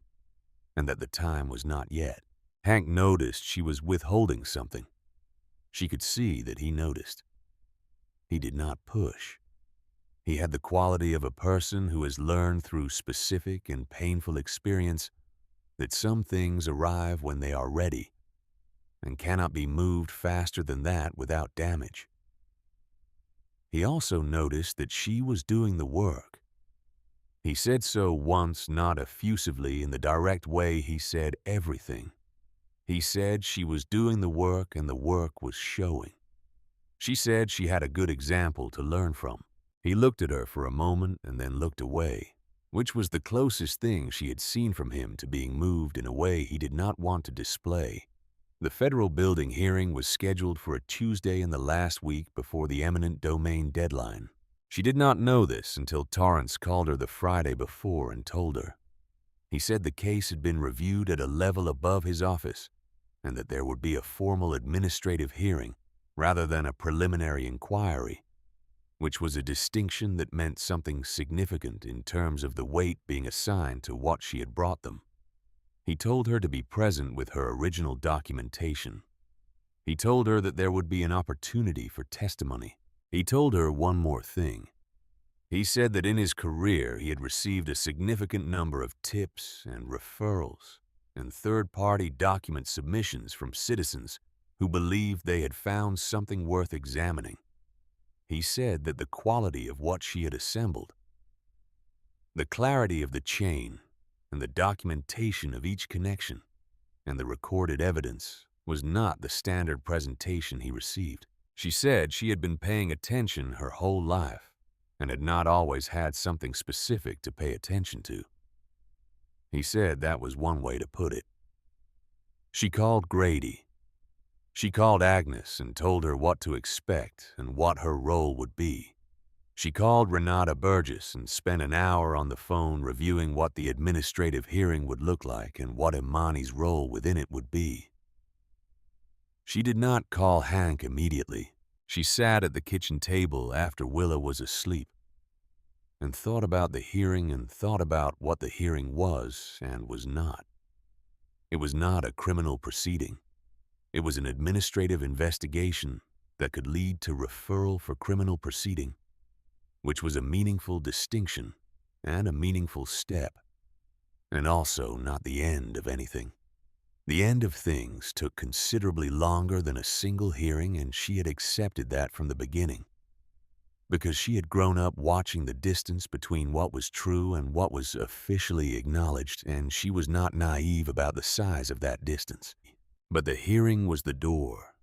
and that the time was not yet. Hank noticed she was withholding something. She could see that he noticed. He did not push. He had the quality of a person who has learned through specific and painful experience that some things arrive when they are ready and cannot be moved faster than that without damage. He also noticed that she was doing the work. He said so once, not effusively in the direct way he said everything. He said she was doing the work and the work was showing. She said she had a good example to learn from. He looked at her for a moment and then looked away, which was the closest thing she had seen from him to being moved in a way he did not want to display. The federal building hearing was scheduled for a Tuesday in the last week before the eminent domain deadline. She did not know this until Torrance called her the Friday before and told her. He said the case had been reviewed at a level above his office and that there would be a formal administrative hearing rather than a preliminary inquiry, which was a distinction that meant something significant in terms of the weight being assigned to what she had brought them. He told her to be present with her original documentation. He told her that there would be an opportunity for testimony. He told her one more thing. He said that in his career he had received a significant number of tips and referrals and third-party document submissions from citizens who believed they had found something worth examining. He said that the quality of what she had assembled, the clarity of the chain, and the documentation of each connection, and the recorded evidence was not the standard presentation he received. She said she had been paying attention her whole life and had not always had something specific to pay attention to. He said that was one way to put it. She called Grady. She called Agnes and told her what to expect and what her role would be. She called Renata Burgess and spent an hour on the phone reviewing what the administrative hearing would look like and what Imani's role within it would be. She did not call Hank immediately. She sat at the kitchen table after Willa was asleep and thought about the hearing and thought about what the hearing was and was not. It was not a criminal proceeding. It was an administrative investigation that could lead to referral for criminal proceeding, which was a meaningful distinction and a meaningful step, and also not the end of anything. The end of things took considerably longer than a single hearing, and she had accepted that from the beginning, because she had grown up watching the distance between what was true and what was officially acknowledged, and she was not naive about the size of that distance. But the hearing was the door,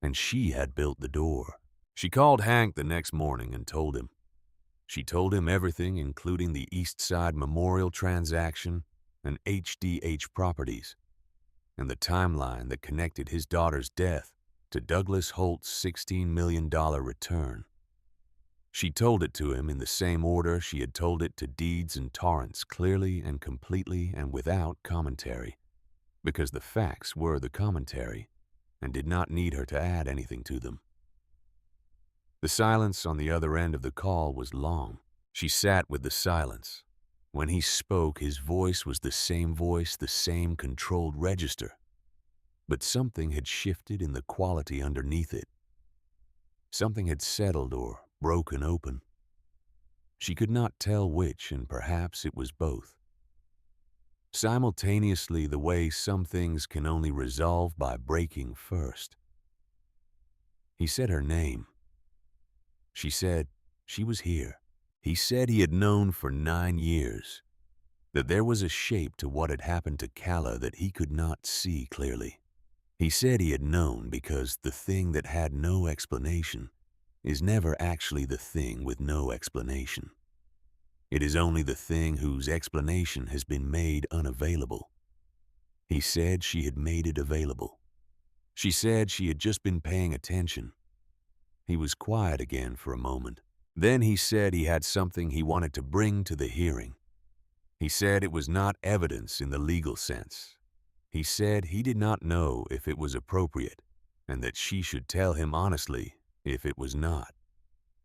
and she had built the door. She called Hank the next morning and told him. She told him everything, including the East Side Memorial transaction and HDH Properties, and the timeline that connected his daughter's death to Douglas Holt's $16 million return. She told it to him in the same order she had told it to Deeds and Torrance, clearly and completely and without commentary, because the facts were the commentary and did not need her to add anything to them. The silence on the other end of the call was long. She sat with the silence. When he spoke, his voice was the same voice, the same controlled register. But something had shifted in the quality underneath it. Something had settled or broken open. She could not tell which, and perhaps it was both. Simultaneously, the way some things can only resolve by breaking first. He said her name. She said she was here. He said he had known for 9 years that there was a shape to what had happened to Calla that he could not see clearly. He said he had known because the thing that had no explanation is never actually the thing with no explanation. It is only the thing whose explanation has been made unavailable. He said she had made it available. She said she had just been paying attention. He was quiet again for a moment. Then he said he had something he wanted to bring to the hearing. He said it was not evidence in the legal sense. He said he did not know if it was appropriate and that she should tell him honestly if it was not.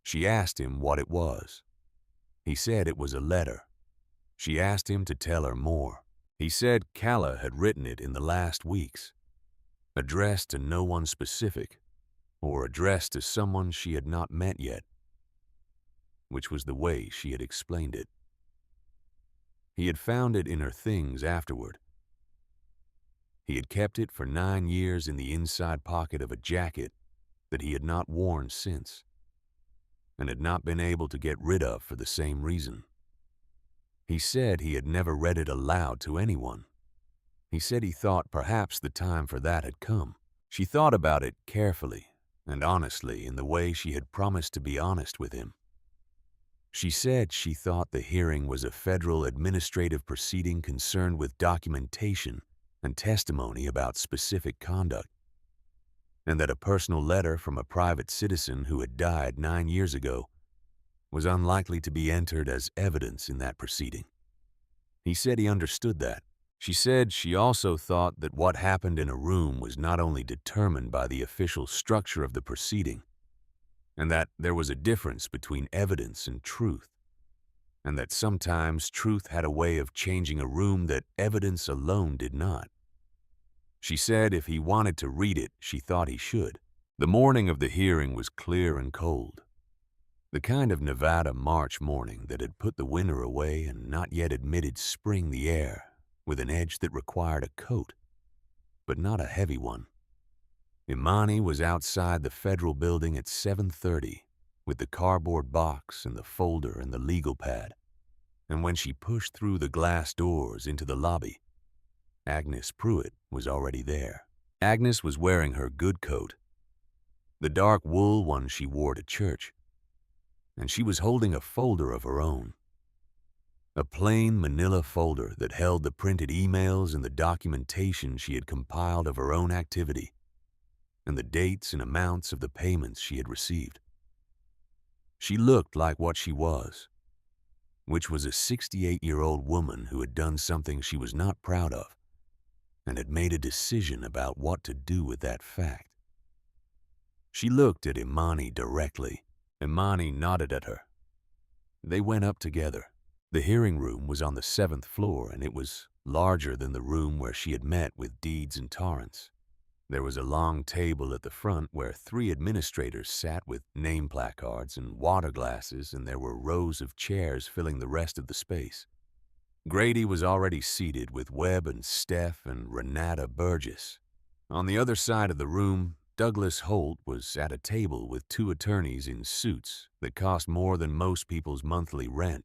She asked him what it was. He said it was a letter. She asked him to tell her more. He said Calla had written it in the last weeks, addressed to no one specific, or addressed to someone she had not met yet, which was the way she had explained it. He had found it in her things afterward. He had kept it for 9 years in the inside pocket of a jacket that he had not worn since. and had not been able to get rid of for the same reason. He said he had never read it aloud to anyone. He said he thought perhaps the time for that had come. She thought about it carefully and honestly in the way she had promised to be honest with him. She said she thought the hearing was a federal administrative proceeding concerned with documentation and testimony about specific conduct, and that a personal letter from a private citizen who had died 9 years ago was unlikely to be entered as evidence in that proceeding. He said he understood that. She said she also thought that what happened in a room was not only determined by the official structure of the proceeding, and that there was a difference between evidence and truth, and that sometimes truth had a way of changing a room that evidence alone did not. She said if he wanted to read it, she thought he should. The morning of the hearing was clear and cold, the kind of Nevada March morning that had put the winter away and not yet admitted spring the air, with an edge that required a coat, but not a heavy one. Imani was outside the federal building at 7:30 with the cardboard box and the folder and the legal pad, and when she pushed through the glass doors into the lobby, Agnes Pruitt was already there. Agnes was wearing her good coat, the dark wool one she wore to church, and she was holding a folder of her own. A plain manila folder that held the printed emails and the documentation she had compiled of her own activity, and the dates and amounts of the payments she had received. She looked like what she was, which was a 68-year-old woman who had done something she was not proud of, and had made a decision about what to do with that fact. She looked at Imani directly. Imani nodded at her. They went up together. The hearing room was on the 7th floor, and it was larger than the room where she had met with Deeds and Torrance. There was a long table at the front where 3 administrators sat with name placards and water glasses, and there were rows of chairs filling the rest of the space. Grady was already seated with Webb and Steph and Renata Burgess. On the other side of the room, Douglas Holt was at a table with 2 attorneys in suits that cost more than most people's monthly rent,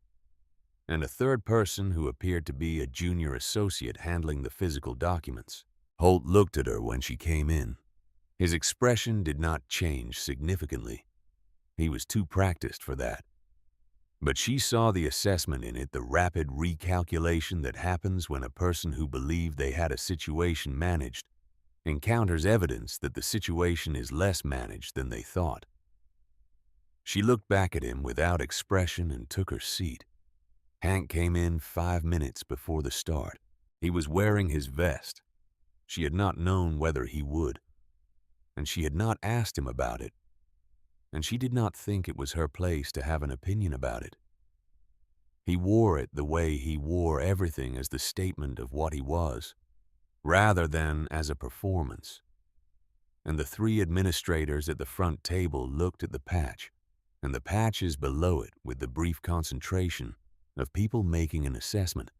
and a third person who appeared to be a junior associate handling the physical documents. Holt looked at her when she came in. His expression did not change significantly. He was too practiced for that. But she saw the assessment in it, the rapid recalculation that happens when a person who believed they had a situation managed encounters evidence that the situation is less managed than they thought. She looked back at him without expression and took her seat. Hank came in 5 minutes before the start. He was wearing his vest. She had not known whether he would, and she had not asked him about it, and she did not think it was her place to have an opinion about it. He wore it the way he wore everything, as the statement of what he was, rather than as a performance. And the 3 administrators at the front table looked at the patch, and the patches below it with the brief concentration of people making an assessment,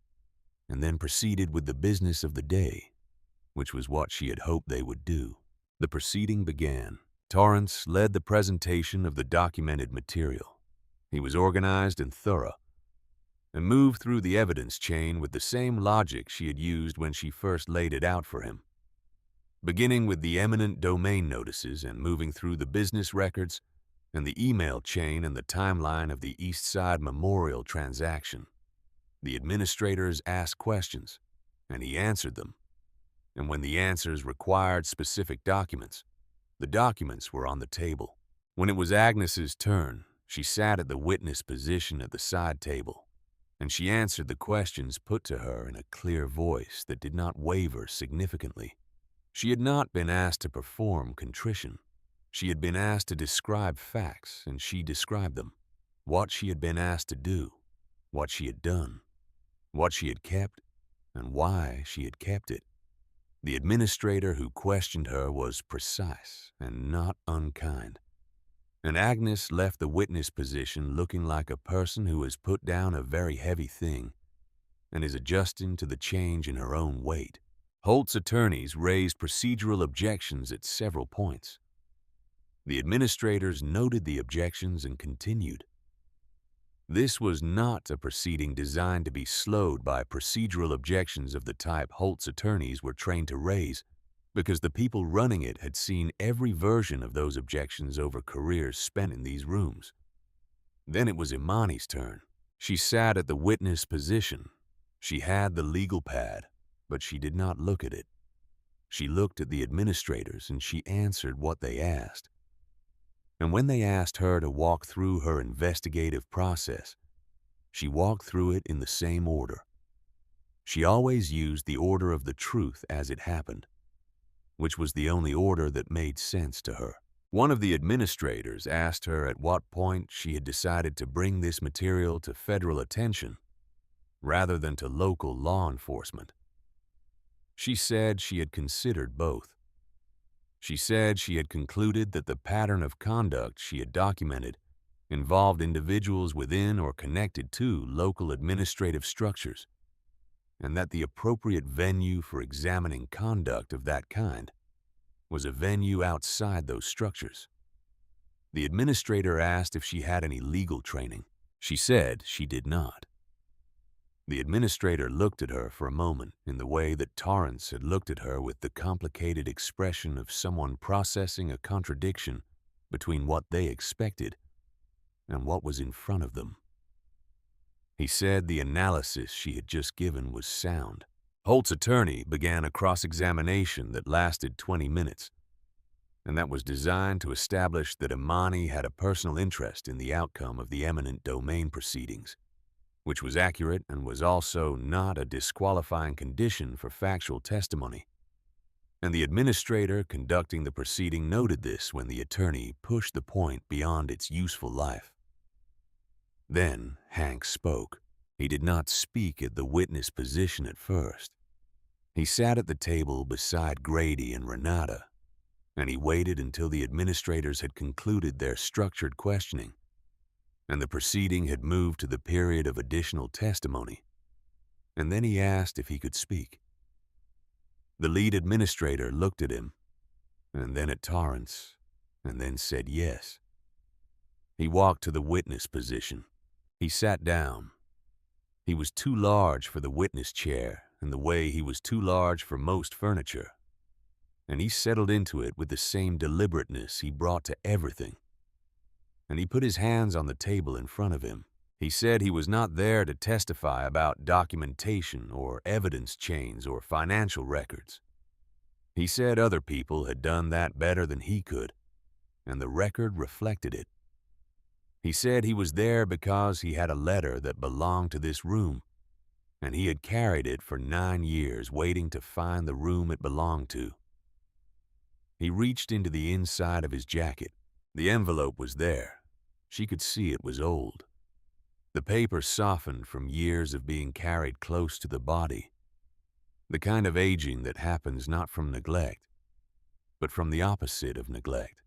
and then proceeded with the business of the day, which was what she had hoped they would do. The proceeding began. Torrance led the presentation of the documented material. He was organized and thorough, and moved through the evidence chain with the same logic she had used when she first laid it out for him, beginning with the eminent domain notices and moving through the business records and the email chain and the timeline of the East Side Memorial transaction. The administrators asked questions, and he answered them. And when the answers required specific documents, the documents were on the table. When it was Agnes's turn, she sat at the witness position at the side table, and she answered the questions put to her in a clear voice that did not waver significantly. She had not been asked to perform contrition. She had been asked to describe facts, and she described them. What she had been asked to do, what she had done, what she had kept, and why she had kept it. The administrator who questioned her was precise and not unkind, and Agnes left the witness position looking like a person who has put down a very heavy thing and is adjusting to the change in her own weight. Holt's attorneys raised procedural objections at several points. The administrators noted the objections and continued. This was not a proceeding designed to be slowed by procedural objections of the type Holt's attorneys were trained to raise, because the people running it had seen every version of those objections over careers spent in these rooms. Then it was Imani's turn. She sat at the witness position. She had the legal pad, but she did not look at it. She looked at the administrators and she answered what they asked. And when they asked her to walk through her investigative process, she walked through it in the same order. She always used the order of the truth as it happened, which was the only order that made sense to her. One of the administrators asked her at what point she had decided to bring this material to federal attention rather than to local law enforcement. She said she had considered both. She said she had concluded that the pattern of conduct she had documented involved individuals within or connected to local administrative structures, and that the appropriate venue for examining conduct of that kind was a venue outside those structures. The administrator asked if she had any legal training. She said she did not. The administrator looked at her for a moment in the way that Torrance had looked at her, with the complicated expression of someone processing a contradiction between what they expected and what was in front of them. He said the analysis she had just given was sound. Holt's attorney began a cross-examination that lasted 20 minutes, and that was designed to establish that Imani had a personal interest in the outcome of the eminent domain proceedings, which was accurate and was also not a disqualifying condition for factual testimony. And the administrator conducting the proceeding noted this when the attorney pushed the point beyond its useful life. Then Hank spoke. He did not speak at the witness position at first. He sat at the table beside Grady and Renata, and he waited until the administrators had concluded their structured questioning, and the proceeding had moved to the period of additional testimony, and then he asked if he could speak. The lead administrator looked at him, and then at Torrance, and then said yes. He walked to the witness position. He sat down. He was too large for the witness chair, in the way he was too large for most furniture, and he settled into it with the same deliberateness he brought to everything. And he put his hands on the table in front of him. He said he was not there to testify about documentation or evidence chains or financial records. He said other people had done that better than he could, and the record reflected it. He said he was there because he had a letter that belonged to this room, and he had carried it for 9 years waiting to find the room it belonged to. He reached into the inside of his jacket. The envelope was there. She could see it was old. The paper softened from years of being carried close to the body, the kind of aging that happens not from neglect, but from the opposite of neglect,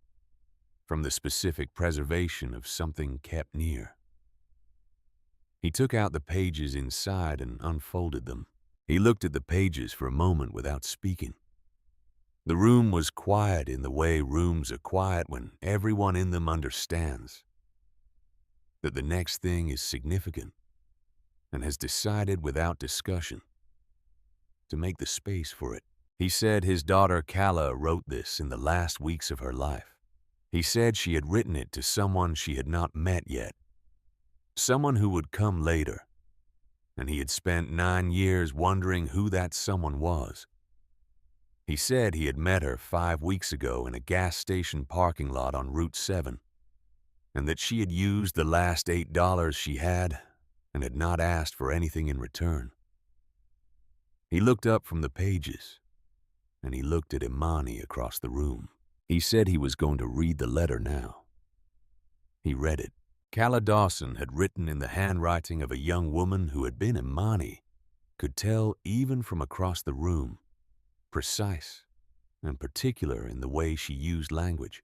from the specific preservation of something kept near. He took out the pages inside and unfolded them. He looked at the pages for a moment without speaking. The room was quiet in the way rooms are quiet when everyone in them understands that the next thing is significant and has decided without discussion to make the space for it. He said his daughter Calla wrote this in the last weeks of her life. He said she had written it to someone she had not met yet, someone who would come later, and he had spent 9 years wondering who that someone was. He said he had met her 5 weeks ago in a gas station parking lot on Route 7, and that she had used the last $8 she had and had not asked for anything in return. He looked up from the pages, and he looked at Imani across the room. He said he was going to read the letter now. He read it. Calla Dawson had written in the handwriting of a young woman who had been Imani, could tell even from across the room, precise and particular in the way she used language.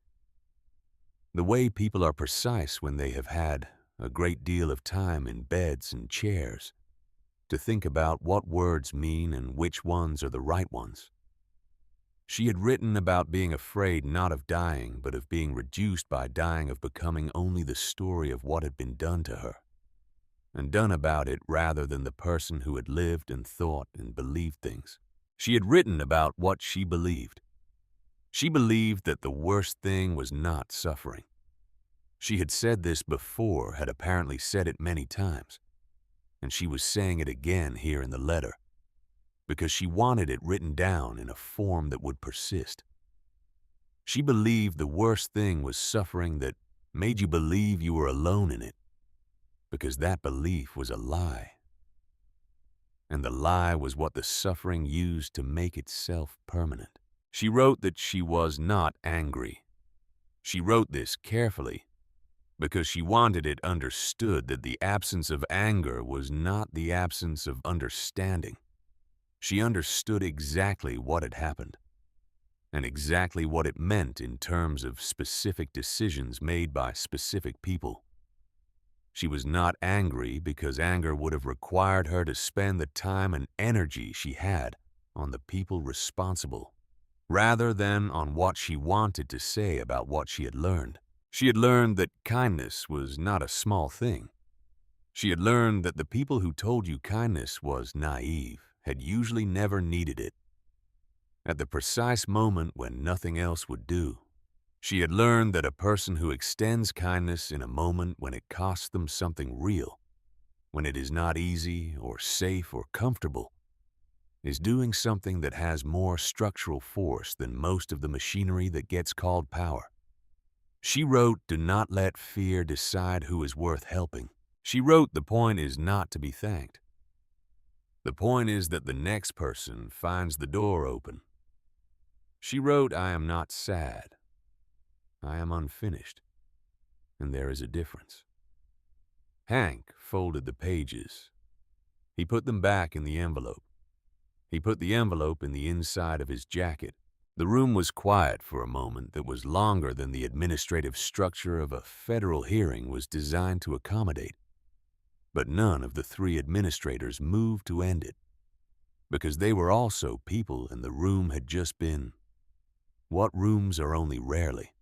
The way people are precise when they have had a great deal of time in beds and chairs to think about what words mean and which ones are the right ones. She had written about being afraid not of dying, but of being reduced by dying, of becoming only the story of what had been done to her, and done about it rather than the person who had lived and thought and believed things. She had written about what she believed. She believed that the worst thing was not suffering. She had said this before, had apparently said it many times, and she was saying it again here in the letter, because she wanted it written down in a form that would persist. She believed the worst thing was suffering that made you believe you were alone in it, because that belief was a lie. And the lie was what the suffering used to make itself permanent. She wrote that she was not angry. She wrote this carefully because she wanted it understood that the absence of anger was not the absence of understanding. She understood exactly what had happened and exactly what it meant in terms of specific decisions made by specific people. She was not angry because anger would have required her to spend the time and energy she had on the people responsible, rather than on what she wanted to say about what she had learned. She had learned that kindness was not a small thing. She had learned that the people who told you kindness was naive had usually never needed it. At the precise moment when nothing else would do, she had learned that a person who extends kindness in a moment when it costs them something real, when it is not easy or safe or comfortable, is doing something that has more structural force than most of the machinery that gets called power. She wrote, "Do not let fear decide who is worth helping." She wrote, "The point is not to be thanked. The point is that the next person finds the door open." She wrote, "I am not sad. I am unfinished, and there is a difference." Hank folded the pages. He put them back in the envelope. He put the envelope in the inside of his jacket. The room was quiet for a moment that was longer than the administrative structure of a federal hearing was designed to accommodate. But none of the three administrators moved to end it, because they were also people and the room had just been what rooms are only rarely,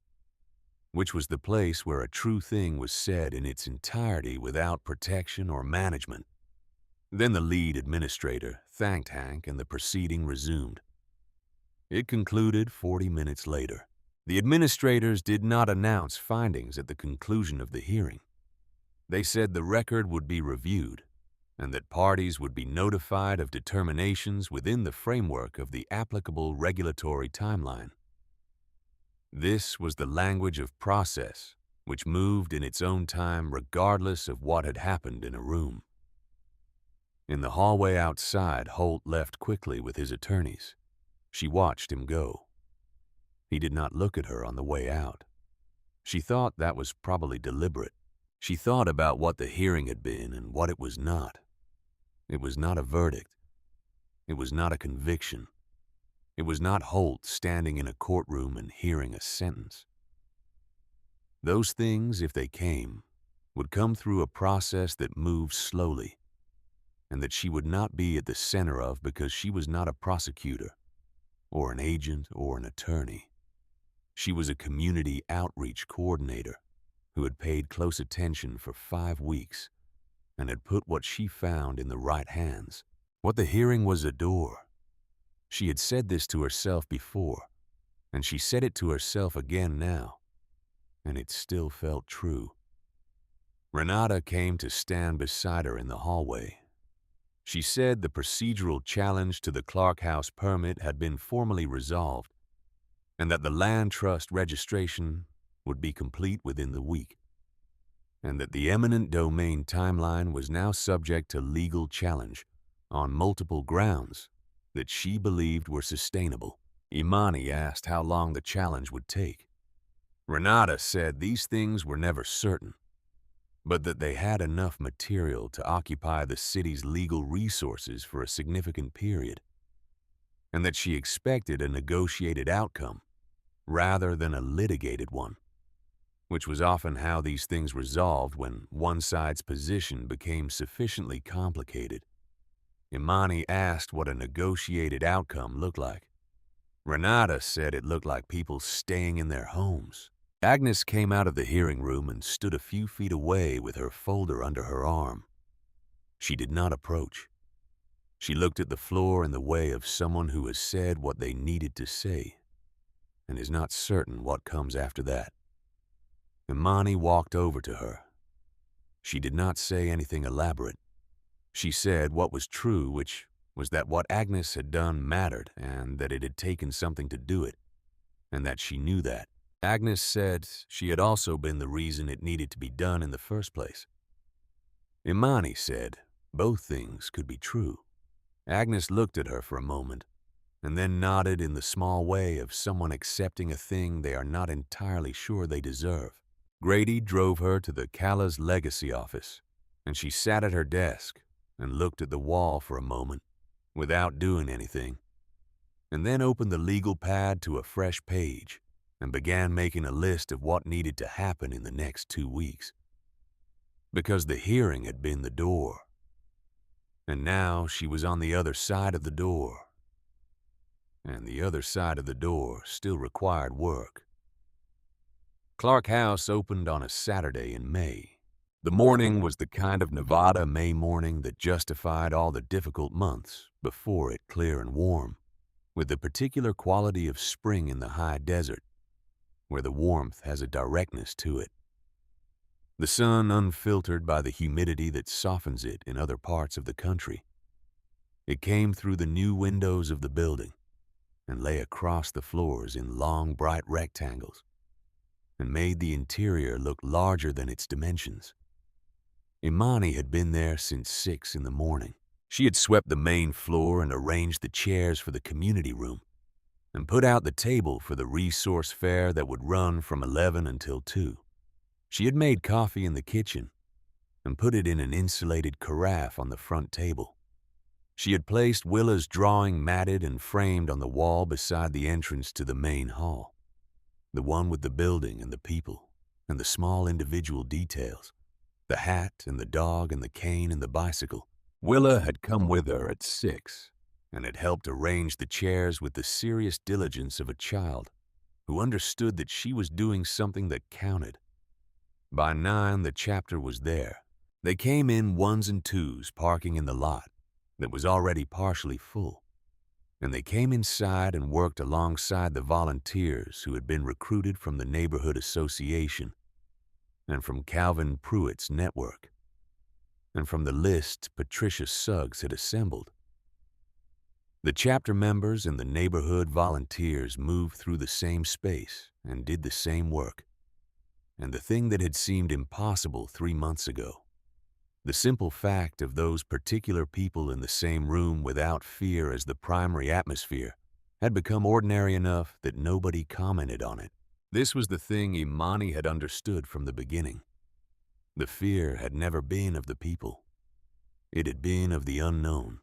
which was the place where a true thing was said in its entirety without protection or management. Then the lead administrator thanked Hank and the proceeding resumed. It concluded 40 minutes later. The administrators did not announce findings at the conclusion of the hearing. They said the record would be reviewed and that parties would be notified of determinations within the framework of the applicable regulatory timeline. This was the language of process, which moved in its own time regardless of what had happened in a room. In the hallway outside, Holt left quickly with his attorneys. She watched him go. He did not look at her on the way out. She thought that was probably deliberate. She thought about what the hearing had been and what it was not. It was not a verdict. It was not a conviction. It was not Holt standing in a courtroom and hearing a sentence. Those things, if they came, would come through a process that moved slowly, and that she would not be at the center of because she was not a prosecutor, or an agent, or an attorney. She was a community outreach coordinator who had paid close attention for 5 weeks and had put what she found in the right hands. What the hearing was a door. She had said this to herself before, and she said it to herself again now, and it still felt true. Renata came to stand beside her in the hallway. She said the procedural challenge to the Clark House permit had been formally resolved, and that the land trust registration would be complete within the week, and that the eminent domain timeline was now subject to legal challenge on multiple grounds that she believed were sustainable. Imani asked how long the challenge would take. Renata said these things were never certain, but that they had enough material to occupy the city's legal resources for a significant period, and that she expected a negotiated outcome rather than a litigated one, which was often how these things resolved when one side's position became sufficiently complicated. Imani asked what a negotiated outcome looked like. Renata said it looked like people staying in their homes. Agnes came out of the hearing room and stood a few feet away with her folder under her arm. She did not approach. She looked at the floor in the way of someone who has said what they needed to say and is not certain what comes after that. Imani walked over to her. She did not say anything elaborate. She said what was true, which was that what Agnes had done mattered and that it had taken something to do it, and that she knew that. Agnes said she had also been the reason it needed to be done in the first place. Imani said both things could be true. Agnes looked at her for a moment, and then nodded in the small way of someone accepting a thing they are not entirely sure they deserve. Grady drove her to the Callas Legacy office, and she sat at her desk and looked at the wall for a moment without doing anything, and then opened the legal pad to a fresh page and began making a list of what needed to happen in the next 2 weeks. Because the hearing had been the door, and now she was on the other side of the door, and the other side of the door still required work. Clark House opened on a Saturday in May. The morning was the kind of Nevada May morning that justified all the difficult months before it, clear and warm, with the particular quality of spring in the high desert, where the warmth has a directness to it. The sun unfiltered by the humidity that softens it in other parts of the country. It came through the new windows of the building and lay across the floors in long, bright rectangles and made the interior look larger than its dimensions. Imani had been there since 6 in the morning. She had swept the main floor and arranged the chairs for the community room and put out the table for the resource fair that would run from 11 until 2. She had made coffee in the kitchen and put it in an insulated carafe on the front table. She had placed Willa's drawing matted and framed on the wall beside the entrance to the main hall, the one with the building and the people and the small individual details, the hat and the dog and the cane and the bicycle. Willa had come with her at 6 and had helped arrange the chairs with the serious diligence of a child who understood that she was doing something that counted. By 9, the chapter was there. They came in 1s and 2s, parking in the lot that was already partially full, and they came inside and worked alongside the volunteers who had been recruited from the neighborhood association and from Calvin Pruitt's network and from the list Patricia Suggs had assembled. The chapter members and the neighborhood volunteers moved through the same space and did the same work. And the thing that had seemed impossible 3 months ago, the simple fact of those particular people in the same room without fear as the primary atmosphere, had become ordinary enough that nobody commented on it. This was the thing Imani had understood from the beginning. The fear had never been of the people. It had been of the unknown.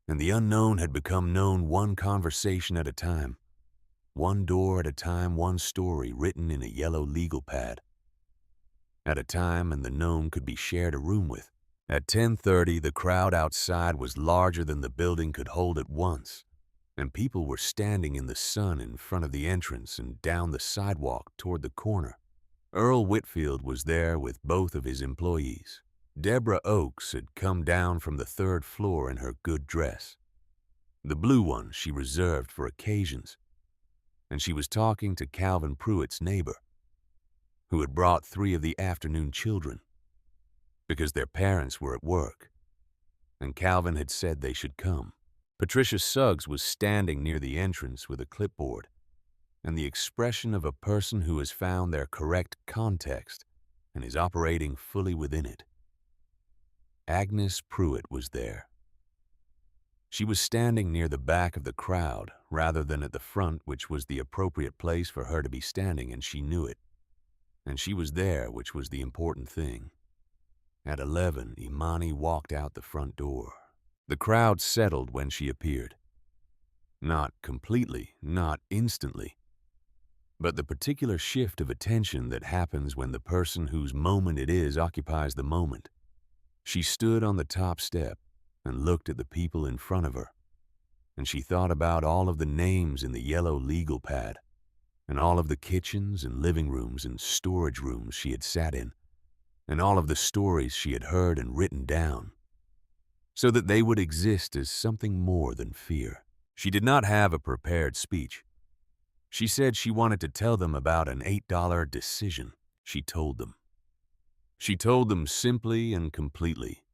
And the unknown had become known one conversation at a time, one door at a time, one story written in a yellow legal pad at a time, and the known could be shared a room with. At 10:30, the crowd outside was larger than the building could hold at once, and people were standing in the sun in front of the entrance and down the sidewalk toward the corner. Earl Whitfield was there with both of his employees. Deborah Oakes had come down from the 3rd floor in her good dress, the blue one she reserved for occasions, and she was talking to Calvin Pruitt's neighbor, who had brought 3 of the afternoon children because their parents were at work, and Calvin had said they should come. Patricia Suggs was standing near the entrance with a clipboard and the expression of a person who has found their correct context and is operating fully within it. Agnes Pruitt was there. She was standing near the back of the crowd rather than at the front, which was the appropriate place for her to be standing, and she knew it. And she was there, which was the important thing. At 11, Imani walked out the front door. The crowd settled when she appeared. Not completely, not instantly, but the particular shift of attention that happens when the person whose moment it is occupies the moment. She stood on the top step and looked at the people in front of her, and she thought about all of the names in the yellow legal pad, and all of the kitchens and living rooms and storage rooms she had sat in, and all of the stories she had heard and written down, so that they would exist as something more than fear. She did not have a prepared speech. She said she wanted to tell them about an $8 decision. She told them. She told them simply and completely.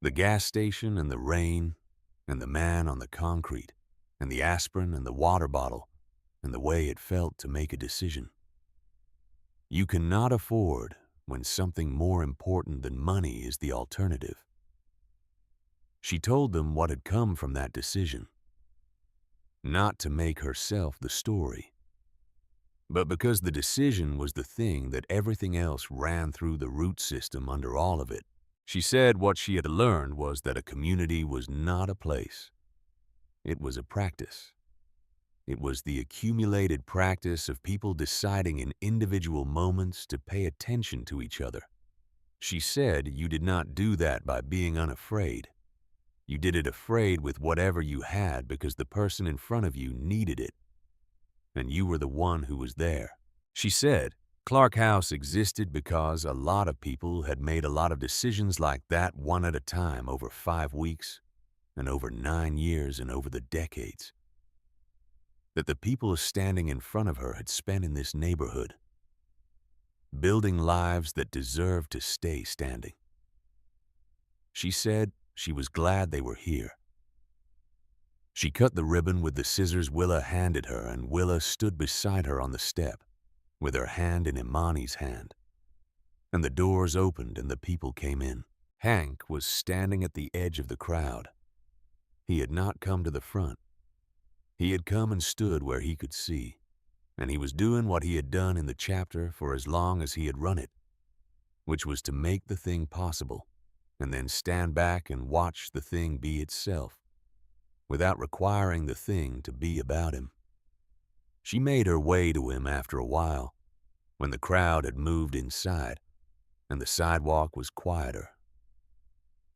The gas station and the rain, and the man on the concrete, and the aspirin and the water bottle, and the way it felt to make a decision. You cannot afford when something more important than money is the alternative. She told them what had come from that decision. Not to make herself the story, but because the decision was the thing that everything else ran through the root system under all of it. She said what she had learned was that a community was not a place. It was a practice. It was the accumulated practice of people deciding in individual moments to pay attention to each other. She said you did not do that by being unafraid. You did it afraid with whatever you had because the person in front of you needed it, and you were the one who was there. She said Clark House existed because a lot of people had made a lot of decisions like that one at a time over 5 weeks and over 9 years and over the decades. That the people standing in front of her had spent in this neighborhood, building lives that deserved to stay standing. She said she was glad they were here. She cut the ribbon with the scissors Willa handed her, and Willa stood beside her on the step, with her hand in Imani's hand. And the doors opened and the people came in. Hank was standing at the edge of the crowd. He had not come to the front. He had come and stood where he could see, and he was doing what he had done in the chapter for as long as he had run it, which was to make the thing possible, and then stand back and watch the thing be itself, without requiring the thing to be about him. She made her way to him after a while, when the crowd had moved inside, and the sidewalk was quieter.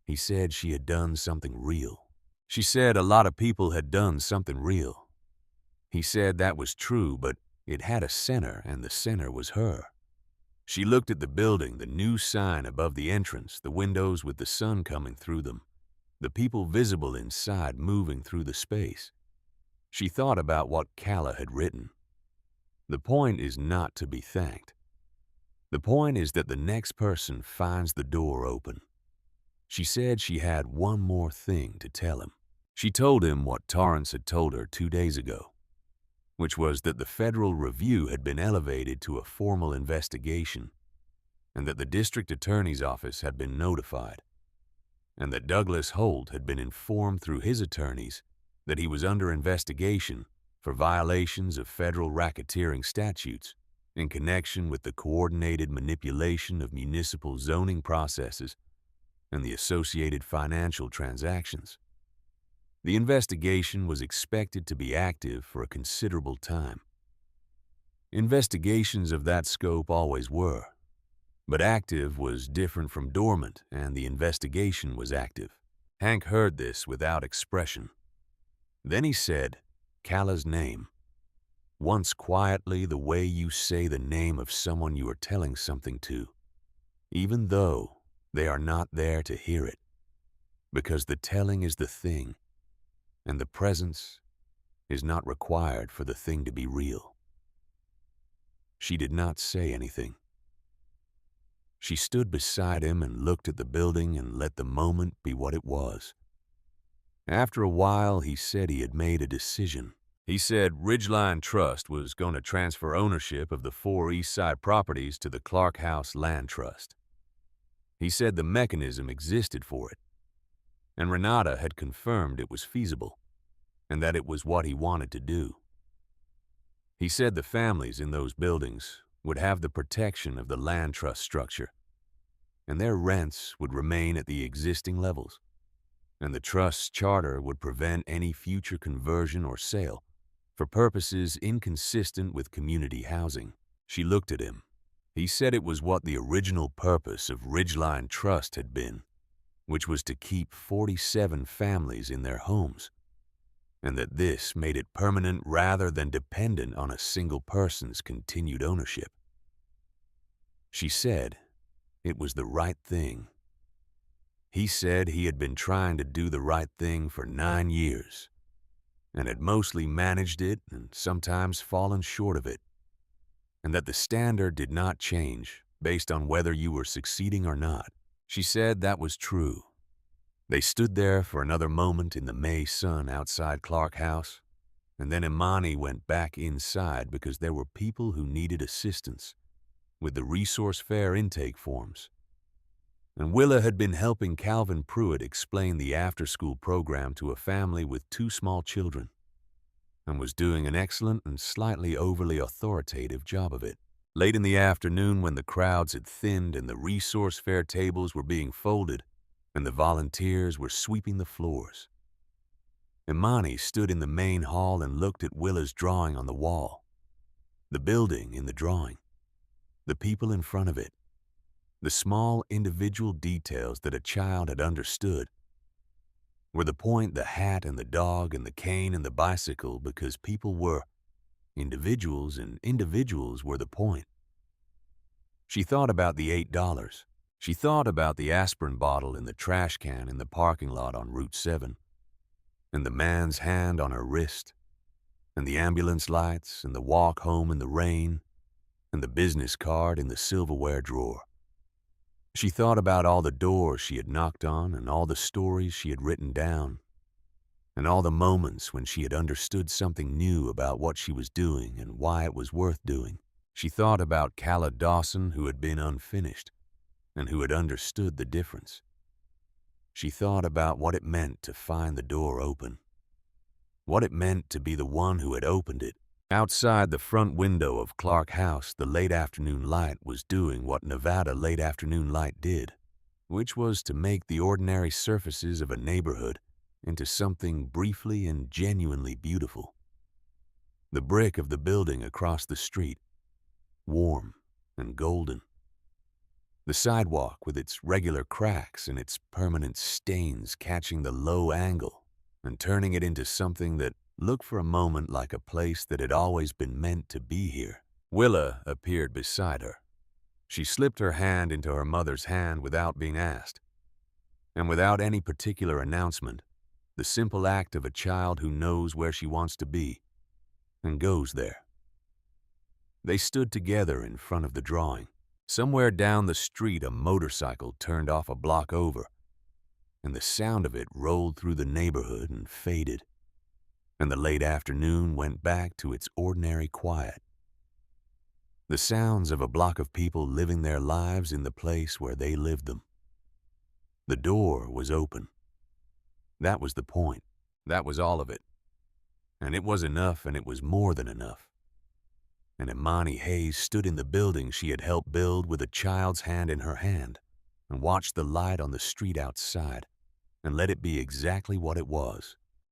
He said she had done something real. She said a lot of people had done something real. He said that was true, but it had a center, and the center was her. She looked at the building, the new sign above the entrance, the windows with the sun coming through them, the people visible inside moving through the space. She thought about what Calla had written. The point is not to be thanked. The point is that the next person finds the door open. She said she had one more thing to tell him. She told him what Torrance had told her 2 days ago, which was that the Federal Review had been elevated to a formal investigation, and that the district attorney's office had been notified, and that Douglas Holt had been informed through his attorneys that he was under investigation for violations of federal racketeering statutes in connection with the coordinated manipulation of municipal zoning processes and the associated financial transactions. The investigation was expected to be active for a considerable time. Investigations of that scope always were, but active was different from dormant, and the investigation was active. Hank heard this without expression. Then he said Calla's name, once quietly the way you say the name of someone you are telling something to, even though they are not there to hear it, because the telling is the thing, and the presence is not required for the thing to be real. She did not say anything. She stood beside him and looked at the building and let the moment be what it was. After a while, he said he had made a decision. He said Ridgeline Trust was going to transfer ownership of the 4 East Side properties to the Clark House Land Trust. He said the mechanism existed for it, and Renata had confirmed it was feasible, and that it was what he wanted to do. He said the families in those buildings would have the protection of the land trust structure, and their rents would remain at the existing levels, and the trust's charter would prevent any future conversion or sale for purposes inconsistent with community housing. She looked at him. He said it was what the original purpose of Ridgeline Trust had been, which was to keep 47 families in their homes, and that this made it permanent rather than dependent on a single person's continued ownership. She said it was the right thing. He said he had been trying to do the right thing for 9 years, and had mostly managed it and sometimes fallen short of it, and that the standard did not change based on whether you were succeeding or not. She said that was true. They stood there for another moment in the May sun outside Clark House, and then Imani went back inside because there were people who needed assistance with the resource fair intake forms. And Willa had been helping Calvin Pruitt explain the after-school program to a family with 2 small children, and was doing an excellent and slightly overly authoritative job of it. Late in the afternoon, when the crowds had thinned and the resource fair tables were being folded and the volunteers were sweeping the floors, Imani stood in the main hall and looked at Willa's drawing on the wall, the building in the drawing, the people in front of it, the small individual details that a child had understood. Were the point the hat and the dog and the cane and the bicycle, because people were individuals and individuals were the point. She thought about the $8. She thought about the aspirin bottle in the trash can in the parking lot on Route 7, and the man's hand on her wrist, and the ambulance lights, and the walk home in the rain, and the business card in the silverware drawer. She thought about all the doors she had knocked on and all the stories she had written down, and all the moments when she had understood something new about what she was doing and why it was worth doing. She thought about Calla Dawson, who had been unfinished and who had understood the difference. She thought about what it meant to find the door open, what it meant to be the one who had opened it. Outside the front window of Clark House, the late afternoon light was doing what Nevada late afternoon light did, which was to make the ordinary surfaces of a neighborhood into something briefly and genuinely beautiful. The brick of the building across the street, warm and golden. The sidewalk with its regular cracks and its permanent stains catching the low angle and turning it into something that looked for a moment like a place that had always been meant to be here. Willa appeared beside her. She slipped her hand into her mother's hand without being asked, and without any particular announcement, the simple act of a child who knows where she wants to be and goes there. They stood together in front of the drawing. Somewhere down the street, a motorcycle turned off a block over, and the sound of it rolled through the neighborhood and faded, and the late afternoon went back to its ordinary quiet. The sounds of a block of people living their lives in the place where they lived them. The door was open. That was the point. That was all of it. And it was enough, and it was more than enough. And Imani Hayes stood in the building she had helped build with a child's hand in her hand and watched the light on the street outside and let it be exactly what it was.